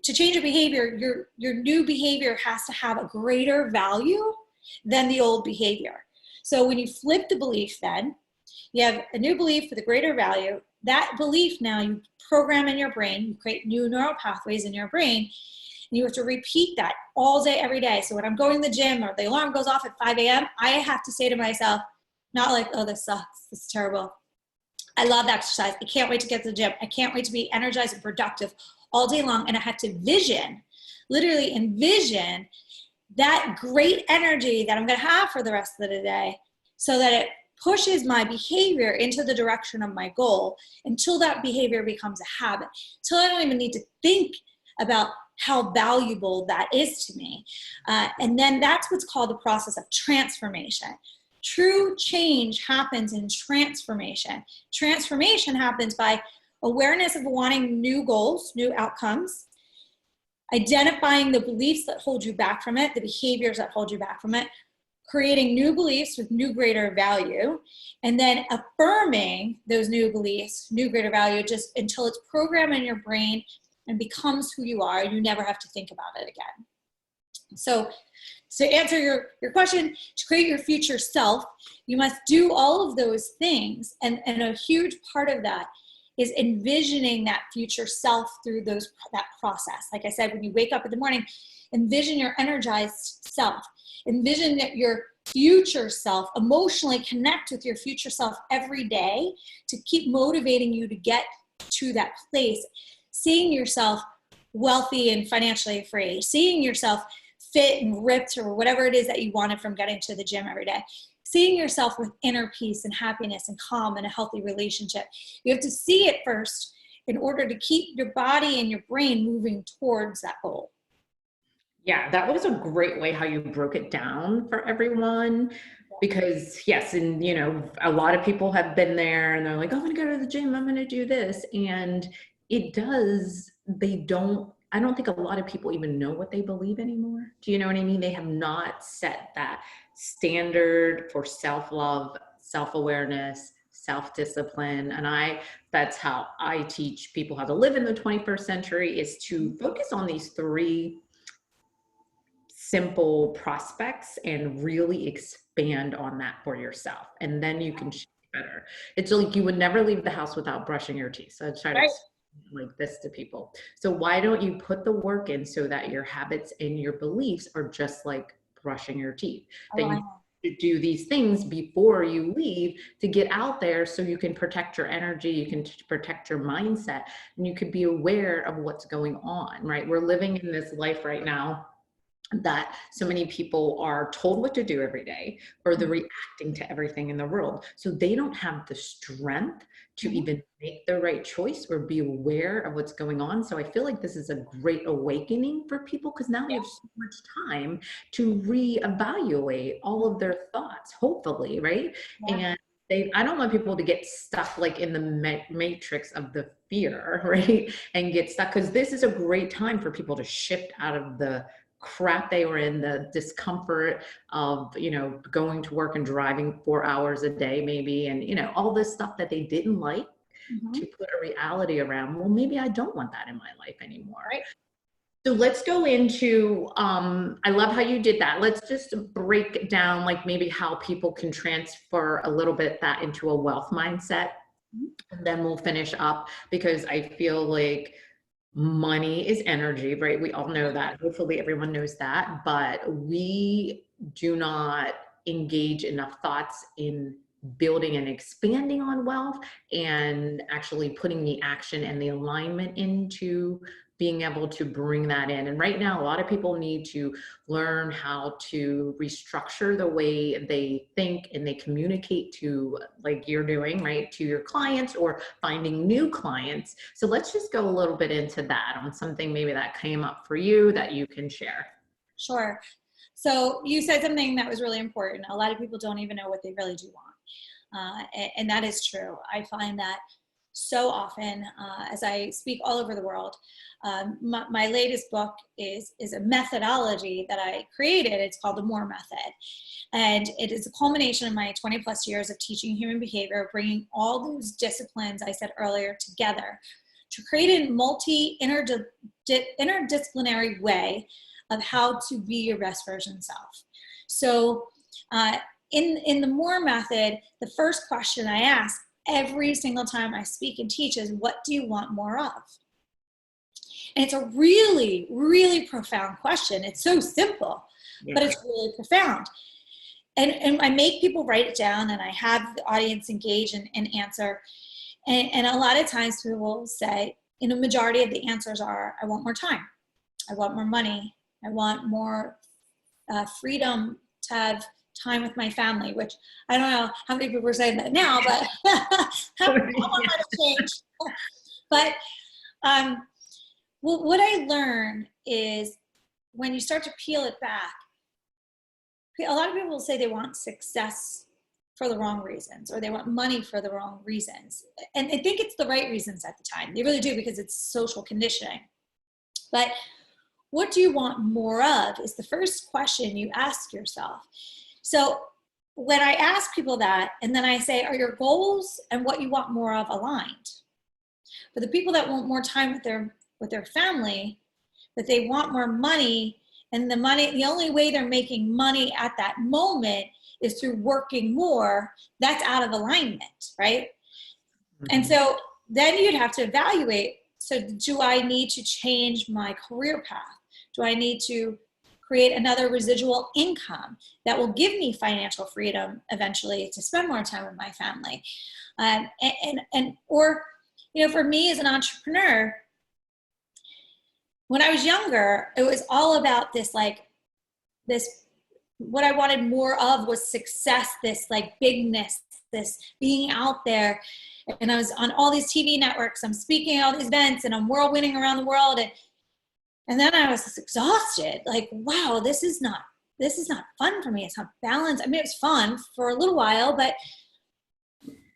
to change a behavior, your new behavior has to have a greater value than the old behavior. So when you flip the belief, then you have a new belief with a greater value. That belief now you program in your brain, you create new neural pathways in your brain, and you have to repeat that all day, every day. So when I'm going to the gym or the alarm goes off at 5 a.m., I have to say to myself, not like, oh, this sucks, this is terrible. I love exercise. I can't wait to get to the gym. I can't wait to be energized and productive all day long. And I have to literally envision that great energy that I'm going to have for the rest of the day so that it pushes my behavior into the direction of my goal until that behavior becomes a habit, until I don't even need to think about how valuable that is to me. And then that's what's called the process of transformation. True change happens in transformation. Transformation happens by awareness of wanting new goals, new outcomes, identifying the beliefs that hold you back from it, the behaviors that hold you back from it, creating new beliefs with new greater value, and then affirming those new beliefs, new greater value, just until it's programmed in your brain and becomes who you are. You never have to think about it again. So to answer your question, to create your future self, you must do all of those things. And a huge part of that is envisioning that future self through that process. Like I said, when you wake up in the morning, envision your energized self. Envision that your future self, emotionally connect with your future self every day to keep motivating you to get to that place. Seeing yourself wealthy and financially free, seeing yourself fit and ripped or whatever it is that you wanted from getting to the gym every day. Seeing yourself with inner peace and happiness and calm and a healthy relationship. You have to see it first in order to keep your body and your brain moving towards that goal. Yeah, that was a great way how you broke it down for everyone. Because yes, and a lot of people have been there and they're like, oh, I'm gonna go to the gym, I'm gonna do this. And they don't I don't think a lot of people even know what they believe anymore. Do you know what I mean? They have not set that standard for self-love, self-awareness, self-discipline. And that's how I teach people how to live in the 21st century, is to focus on these three simple prospects and really expand on that for yourself. And then you can shift better. It's like you would never leave the house without brushing your teeth. So I try to explain like this to people. So why don't you put the work in so that your habits and your beliefs are just like brushing your teeth? That you do these things before you leave to get out there so you can protect your energy, you can protect your mindset, and you could be aware of what's going on, right? We're living in this life right now that so many people are told what to do every day, or they're reacting to everything in the world. So they don't have the strength to even make the right choice or be aware of what's going on. So I feel like this is a great awakening for people, because now they have so much time to reevaluate all of their thoughts, hopefully, right? And I don't want people to get stuck like in the matrix of the fear, right? And get stuck, because this is a great time for people to shift out of the crap they were in, the discomfort of, you know, going to work and driving 4 hours a day maybe, and, you know, all this stuff that they didn't like, to put a reality around, well, maybe I don't want that in my life anymore. Right. So let's go into, I love how you did that. Let's just break down like maybe how people can transfer a little bit that into a wealth mindset. And then we'll finish up, because I feel like money is energy, right? We all know that. Hopefully everyone knows that, but we do not engage enough thoughts in building and expanding on wealth, and actually putting the action and the alignment into being able to bring that in. And right now, a lot of people need to learn how to restructure the way they think and they communicate to, like you're doing, right, to your clients, or finding new clients. So let's just go a little bit into that, on something maybe that came up for you that you can share. Sure. So you said something that was really important. A lot of people don't even know what they really do want. And that is true. I find that so often as I speak all over the world. My latest book is a methodology that I created. It's called the MORE Method. And it is a culmination of my 20 plus years of teaching human behavior, bringing all those disciplines I said earlier together to create a interdisciplinary way of how to be your best version self. So in the MORE Method, the first question I ask every single time I speak and teach is, what do you want more of? And it's a really, really profound question. It's so simple, but it's really profound. And I make people write it down, and I have the audience engage and answer. And a lot of times people will say, a majority of the answers are, I want more time. I want more money. I want more freedom to have time with my family, which I don't know how many people are saying that now, but I want that to change. But well, what I learned is, when you start to peel it back, a lot of people will say they want success for the wrong reasons, or they want money for the wrong reasons. And I think it's the right reasons at the time. They really do, because it's social conditioning. But what do you want more of is the first question you ask yourself. So when I ask people that, and then I say, are your goals and what you want more of aligned? For the people that want more time with their family, but they want more money, and the only way they're making money at that moment is through working more, that's out of alignment, right? Mm-hmm. And so then you'd have to evaluate, so do I need to change my career path? Do I need to create another residual income that will give me financial freedom eventually to spend more time with my family? Or, for me as an entrepreneur, when I was younger, it was all about this, what I wanted more of was success, this bigness, this being out there. And I was on all these TV networks, I'm speaking at all these events, and I'm world winning around the world. And then I was just exhausted, wow, this is not fun for me. It's not balanced. I mean, it was fun for a little while, but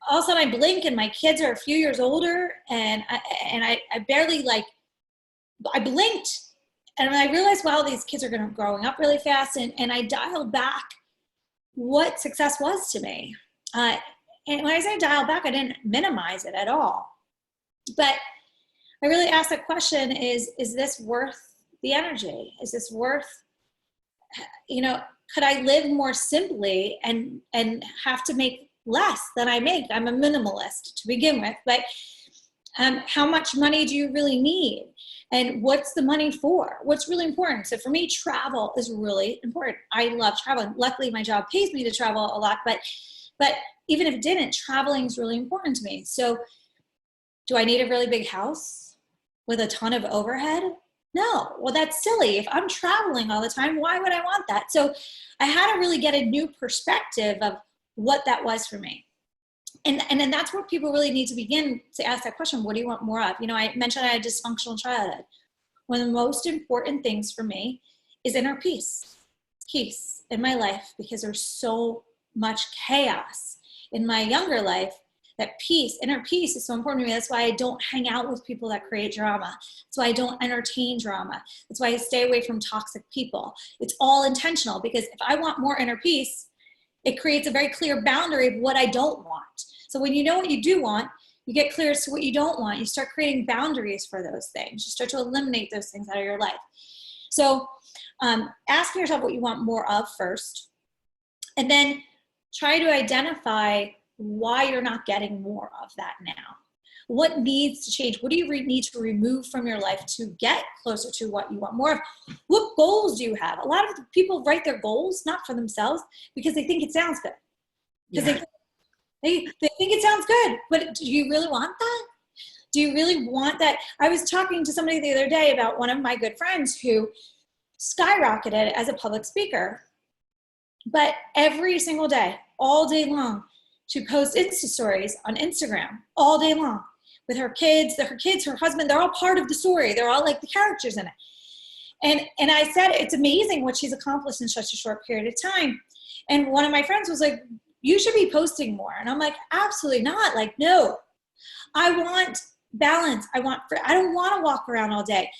all of a sudden I blink and my kids are a few years older, and I barely I blinked and I realized, wow, these kids are growing up really fast. And I dialed back what success was to me. And when I say dial back, I didn't minimize it at all. But I really asked that question, is this worth the energy? Is this worth, could I live more simply and have to make less than I make? I'm a minimalist to begin with, but how much money do you really need? And what's the money for? What's really important? So for me, travel is really important. I love traveling. Luckily, my job pays me to travel a lot, but even if it didn't, traveling is really important to me. So do I need a really big house with a ton of overhead? No. Well, that's silly. If I'm traveling all the time, why would I want that? So I had to really get a new perspective of what that was for me. And then that's where people really need to begin to ask that question. What do you want more of? I mentioned I had dysfunctional childhood. One of the most important things for me is inner peace in my life, because there's so much chaos in my younger life. That inner peace is so important to me. That's why I don't hang out with people that create drama. That's why I don't entertain drama. That's why I stay away from toxic people. It's all intentional, because if I want more inner peace, it creates a very clear boundary of what I don't want. So when you know what you do want, you get clear as to what you don't want. You start creating boundaries for those things. You start to eliminate those things out of your life. So asking yourself what you want more of first, and then try to identify why you're not getting more of that now. What needs to change? What do you need to remove from your life to get closer to what you want more of? What goals do you have? A lot of people write their goals not for themselves, because they think it sounds good. Because they think it sounds good, but do you really want that? Do you really want that? I was talking to somebody the other day about one of my good friends who skyrocketed as a public speaker, but every single day, all day long, she posts Insta stories on Instagram all day long with her kids, her husband. They're all part of the story. They're all like the characters in it. And I said, it's amazing what she's accomplished in such a short period of time. And one of my friends was like, you should be posting more. And I'm like, absolutely not. Like, no, I want balance. I don't want to walk around all day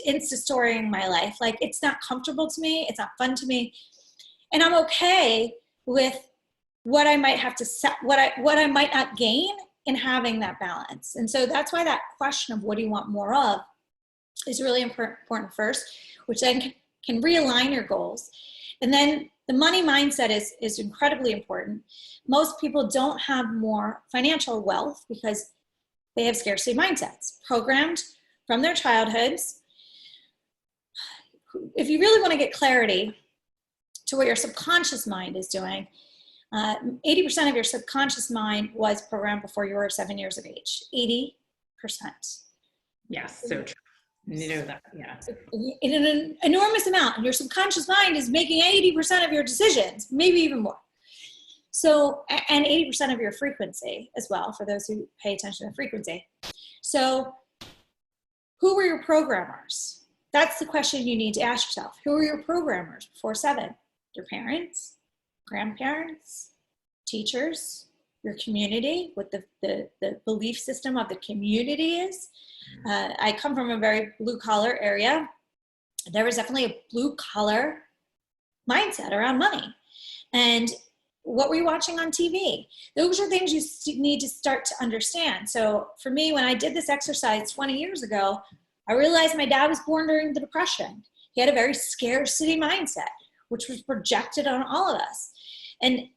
Insta storying my life. Like, it's not comfortable to me. It's not fun to me. And I'm okay with what I might have to set, what I might not gain in having that balance. And so that's why that question of what do you want more of is really important first, which then can realign your goals. And then the money mindset is incredibly important. Most people don't have more financial wealth because they have scarcity mindsets programmed from their childhoods. If you really want to get clarity to what your subconscious mind is doing, 80% of your subconscious mind was programmed before you were 7 years of age. 80%. Yes, so true. You know that, yeah. In an enormous amount. And your subconscious mind is making 80% of your decisions, maybe even more. So, and 80% of your frequency as well, for those who pay attention to frequency. So, who were your programmers? That's the question you need to ask yourself. Who were your programmers before 7? Your parents, grandparents, teachers, your community, what the belief system of the community is. I come from a very blue collar area. There was definitely a blue collar mindset around money. And what were you watching on TV? Those are things you need to start to understand. So for me, when I did this exercise 20 years ago, I realized my dad was born during the Depression. He had a very scarcity mindset, which was projected on all of us. And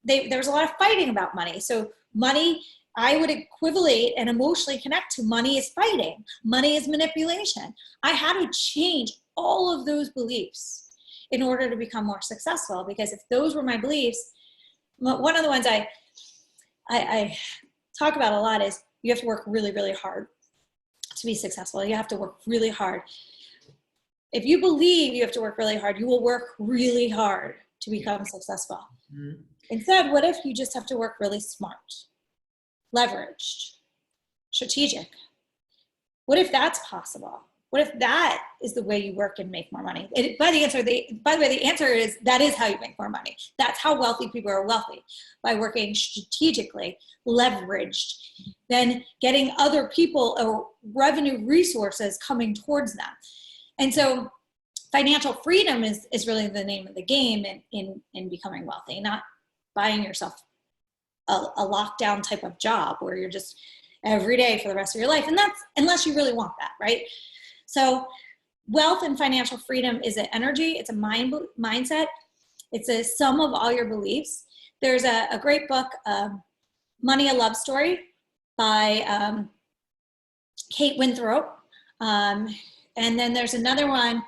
there was a lot of fighting about money. So money, I would equivalate and emotionally connect to money is fighting. Money is manipulation. I had to change all of those beliefs in order to become more successful, because if those were my beliefs, one of the ones I talk about a lot is you have to work really, really hard to be successful. You have to work really hard. If you believe you have to work really hard, you will work really hard to become successful. Mm-hmm. Instead, what if you just have to work really smart, leveraged, strategic? What if that's possible? What if that is the way you work and make more money? By the way, the answer is that is how you make more money. That's how wealthy people are wealthy, by working strategically, leveraged, than getting other people or revenue resources coming towards them. And so financial freedom is really the name of the game in becoming wealthy, not buying yourself a lockdown type of job where you're just every day for the rest of your life. And that's unless you really want that, right? So wealth and financial freedom is an energy. It's a mindset. It's a sum of all your beliefs. There's a great book, Money, a Love Story by Kate Winthrop. And then there's another one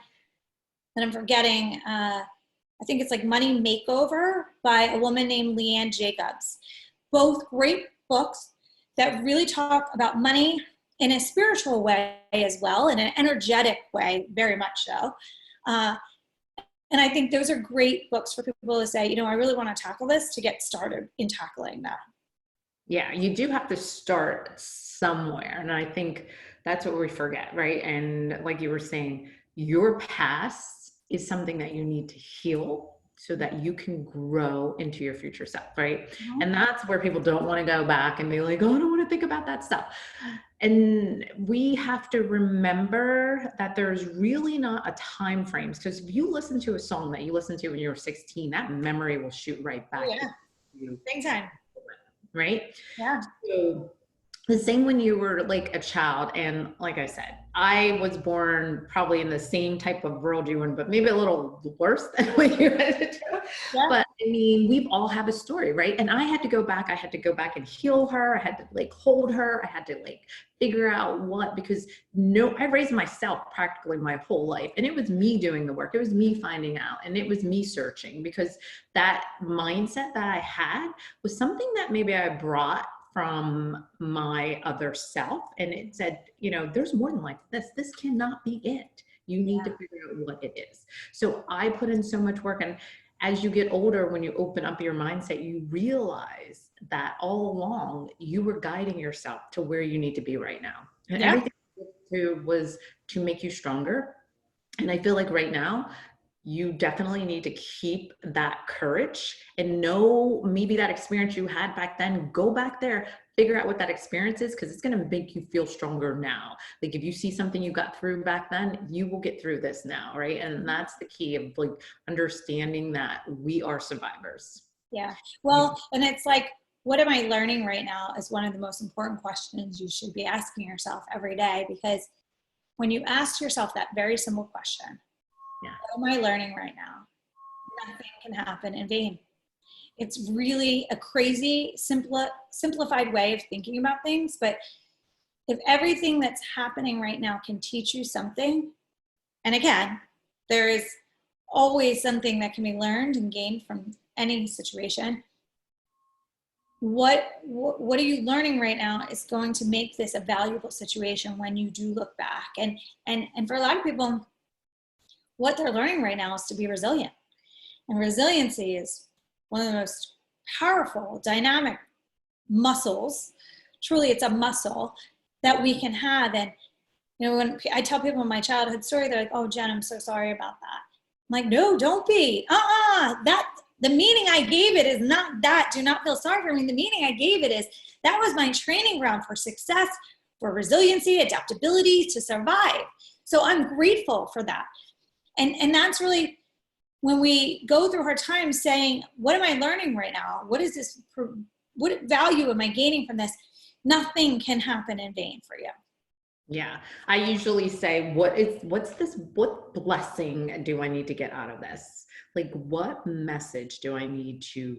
that I'm forgetting. I think it's like Money Makeover by a woman named Leanne Jacobs. Both great books that really talk about money in a spiritual way as well, in an energetic way, very much so. And I think those are great books for people to say, you know, I really want to tackle this, to get started in tackling that. Yeah, you do have to start somewhere. And I think that's what we forget, right? And like you were saying, your past is something that you need to heal so that you can grow into your future self, right? Mm-hmm. And that's where people don't want to go back and be like, oh, I don't want to think about that stuff. And we have to remember that there's really not a time frame, because if you listen to a song that you listened to when you were 16, that memory will shoot right back. Oh, yeah. You. Same time. Right? Yeah. So the same when you were like a child. And like I said, I was born probably in the same type of world you were in, but maybe a little worse than what you had to do. Yeah. But I mean, we've all have a story, right? And I had to go back and heal her. I had to like hold her. I had to like figure out what, because I raised myself practically my whole life. And it was me doing the work. It was me finding out, and it was me searching, because that mindset that I had was something that maybe I brought from my other self. And it said, you know, there's more than like this. This cannot be it. You need to figure out what it is. So I put in so much work. And as you get older, when you open up your mindset, you realize that all along you were guiding yourself to where you need to be right now. And everything was to make you stronger. And I feel like right now, you definitely need to keep that courage and know maybe that experience you had back then, go back there, figure out what that experience is, because it's going to make you feel stronger now. Like if you see something you got through back then, you will get through this now, right? And that's the key of like understanding that we are survivors. Yeah. Well, and it's like, what am I learning right now is one of the most important questions you should be asking yourself every day, because when you ask yourself that very simple question, what am I learning right now? Nothing can happen in vain. It's really a crazy, simplified way of thinking about things. But if everything that's happening right now can teach you something, and again, there is always something that can be learned and gained from any situation. What are you learning right now is going to make this a valuable situation when you do look back. And for a lot of people, what they're learning right now is to be resilient. And resiliency is one of the most powerful, dynamic muscles. Truly, it's a muscle that we can have. And, you know, when I tell people my childhood story, they're like, oh, Jen, I'm so sorry about that. I'm like, no, don't be. The meaning I gave it is not that. Do not feel sorry for me. The meaning I gave it is that was my training ground for success, for resiliency, adaptability, to survive. So I'm grateful for that. And that's really when we go through hard times saying, what am I learning right now? What is this? What value am I gaining from this? Nothing can happen in vain for you. Yeah. I usually say, what blessing do I need to get out of this? Like, what message do I need to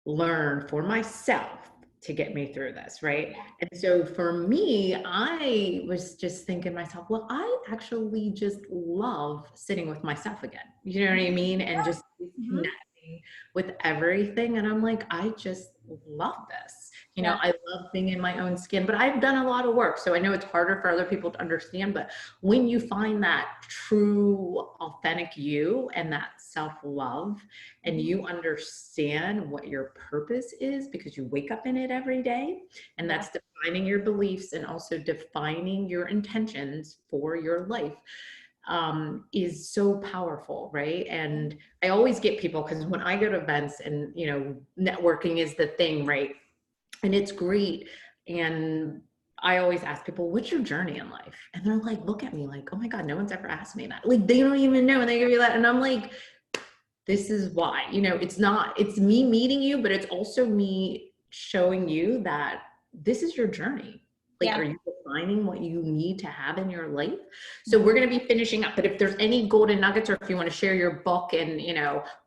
learn for myself to get me through this, right? And so for me, I was just thinking to myself, well, I actually just love sitting with myself again. You know what I mean? And just connecting with everything. And I'm like, I just love this. You know, I love being in my own skin, but I've done a lot of work. So I know it's harder for other people to understand, but when you find that true, authentic you and that self-love, and you understand what your purpose is because you wake up in it every day, and that's defining your beliefs and also defining your intentions for your life, is so powerful, right? And I always get people, because when I go to events and, you know, networking is the thing, right? And it's great. And I always ask people, what's your journey in life? And they're like, look at me like, oh my God, no one's ever asked me that. Like, they don't even know. And they give you that. And I'm like, this is why, it's me meeting you, but it's also me showing you that this is your journey. Like, Yeah. are you defining what you need to have in your life? So we're going to be finishing up, but if there's any golden nuggets, or if you want to share your book, and,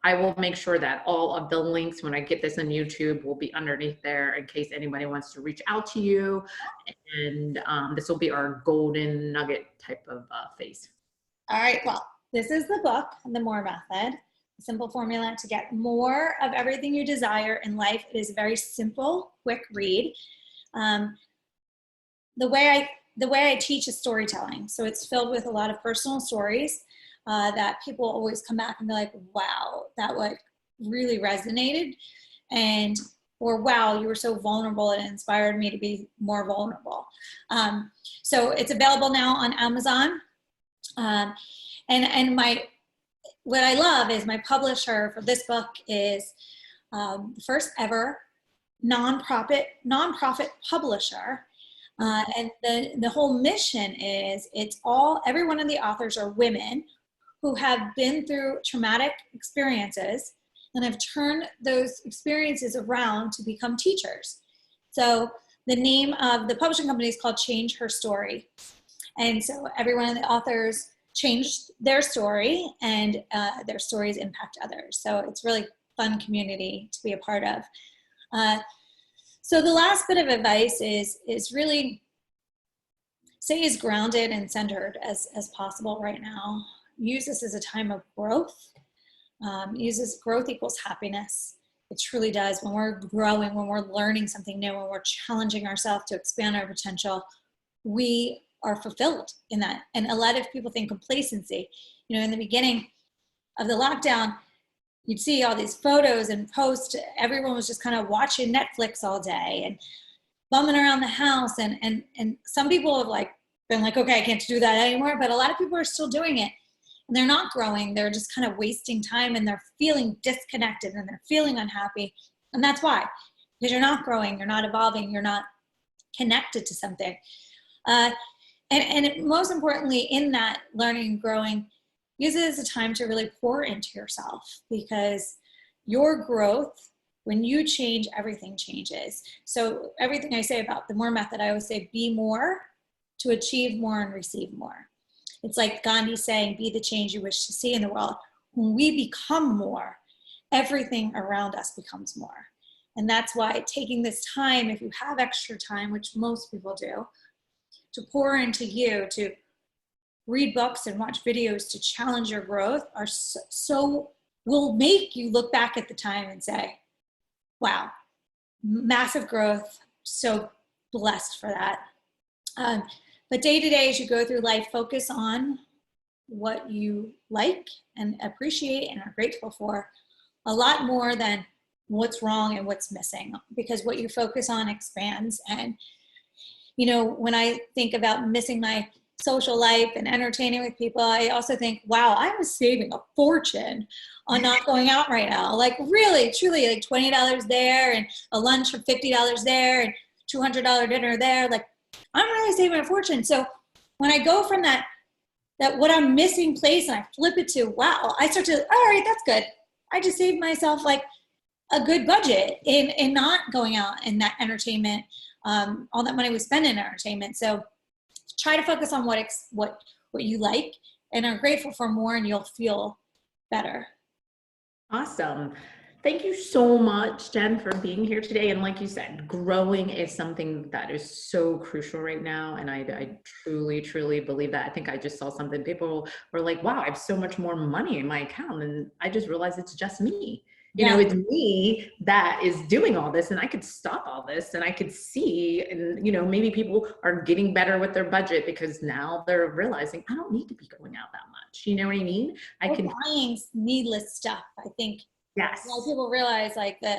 I will make sure that all of the links, when I get this on YouTube, will be underneath there in case anybody wants to reach out to you. And this will be our golden nugget type of phase. All right. Well, this is the book, The More Method. Simple formula to get more of everything you desire in life. It is a very simple, quick read. The way I teach is storytelling. So it's filled with a lot of personal stories that people always come back and be like, wow, that really resonated. Or wow, you were so vulnerable and inspired me to be more vulnerable. So it's available now on Amazon. What I love is my publisher for this book is the first ever nonprofit publisher. And the whole mission is every one of the authors are women who have been through traumatic experiences and have turned those experiences around to become teachers. So the name of the publishing company is called Change Her Story. And so every one of the authors changed their story, and their stories impact others. So it's really fun community to be a part of. So the last bit of advice is really stay as grounded and centered as possible right now. Use this as a time of growth. Use this growth equals happiness. It truly does. When we're growing, when we're learning something new, when we're challenging ourselves to expand our potential, we are fulfilled in that. And a lot of people think complacency. In the beginning of the lockdown, you'd see all these photos and posts. Everyone was just kind of watching Netflix all day and bumming around the house. And some people have been like, okay, I can't do that anymore. But a lot of people are still doing it. And they're not growing. They're just kind of wasting time, and they're feeling disconnected, and they're feeling unhappy. And that's why, because you're not growing, you're not evolving, you're not connected to something. And most importantly, in that learning and growing, use it as a time to really pour into yourself, because your growth, when you change, everything changes. So everything I say about the More Method, I always say be more to achieve more and receive more. It's like Gandhi saying, be the change you wish to see in the world. When we become more, everything around us becomes more. And that's why taking this time, if you have extra time, which most people do, to pour into you, to read books and watch videos to challenge your growth, will make you look back at the time and say, wow, massive growth, so blessed for that. But day to day, as you go through life, focus on what you like and appreciate and are grateful for a lot more than what's wrong and what's missing, because what you focus on expands. And when I think about missing my social life and entertaining with people, I also think, wow, I was saving a fortune on not going out right now. Really, truly, $20 there and a lunch for $50 there and $200 dinner there. I'm really saving a fortune. So when I go from that what I'm missing place and I flip it to, wow, I start to, all right, that's good. I just saved myself a good budget in not going out in that entertainment. All that money we spend in entertainment. So try to focus on what you like and are grateful for more, and you'll feel better. Awesome. Thank you so much, Jen, for being here today. And like you said, growing is something that is so crucial right now. And I truly, truly believe that. I think I just saw something. People were like, wow, I have so much more money in my account. And I just realized it's just me. It's me that is doing all this, and I could stop all this, and I could see, and, maybe people are getting better with their budget because now they're realizing I don't need to be going out that much. You know what I mean? Buying needless stuff. I think yes. A lot of people realize the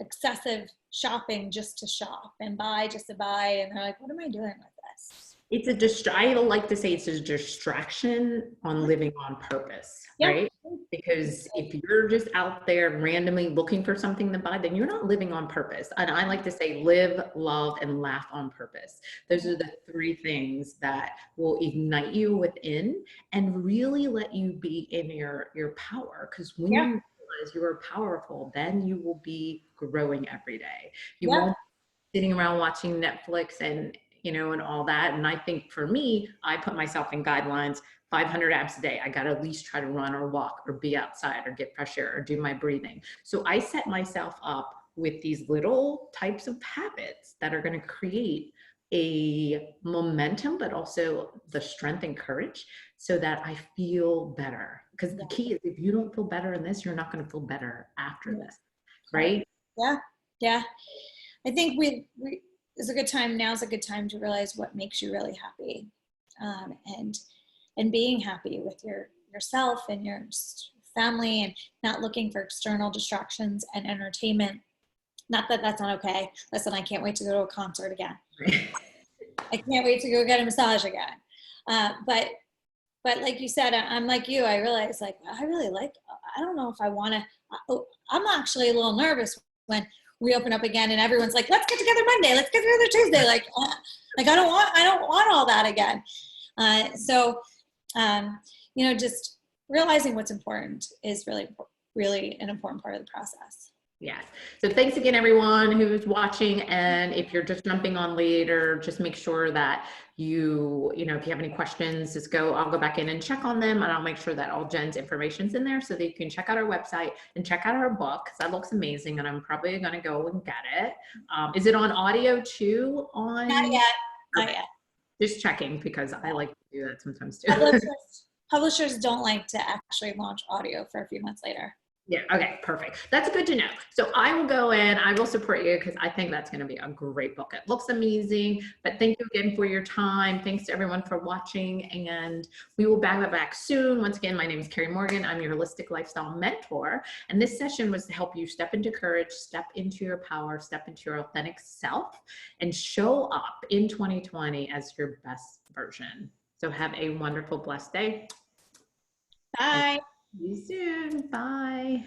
excessive shopping just to shop and buy just to buy. And they're like, what am I doing with this? I like to say it's a distraction on living on purpose, Yep. right? Because if you're just out there randomly looking for something to buy, then you're not living on purpose. And I like to say live, love, and laugh on purpose. Those are the three things that will ignite you within and really let you be in your power. Because when Yep. you realize you are powerful, then you will be growing every day. You Yep. won't sitting around watching Netflix and and all that. And I think for me, I put myself in guidelines, 500 abs a day. I got to at least try to run or walk or be outside or get fresh air or do my breathing. So I set myself up with these little types of habits that are going to create a momentum, but also the strength and courage so that I feel better. Because the key is if you don't feel better in this, you're not going to feel better after this, right? Yeah. Yeah. I think we is a good time. Now's a good time to realize what makes you really happy, and being happy with yourself and your family, and not looking for external distractions and entertainment. Not that that's not okay. Listen, I can't wait to go to a concert again. I can't wait to go get a massage again. But like you said, I'm like you. I realize like I really like. I don't know if I want to. I'm actually a little nervous when we open up again and everyone's like, let's get together Monday, let's get together Tuesday. Like I don't want all that again. So just realizing what's important is really, really an important part of the process. Yes. So thanks again, everyone who's watching. And if you're just jumping on later, just make sure that if you have any questions, I'll go back in and check on them, and I'll make sure that all Jen's information's in there so that you can check out our website and check out our book, because that looks amazing. And I'm probably going to go and get it. Is it on audio too? Not yet. Not yet. Just checking, because I like to do that sometimes too. Publishers don't like to actually launch audio for a few months later. Yeah. Okay. Perfect. That's good to know. So I will go in. I will support you because I think that's going to be a great book. It looks amazing. But thank you again for your time. Thanks to everyone for watching, and we will back soon. Once again, my name is Carrie Morgan. I'm your holistic lifestyle mentor, and this session was to help you step into courage, step into your power, step into your authentic self, and show up in 2020 as your best version. So have a wonderful, blessed day. Bye. See you soon. Bye.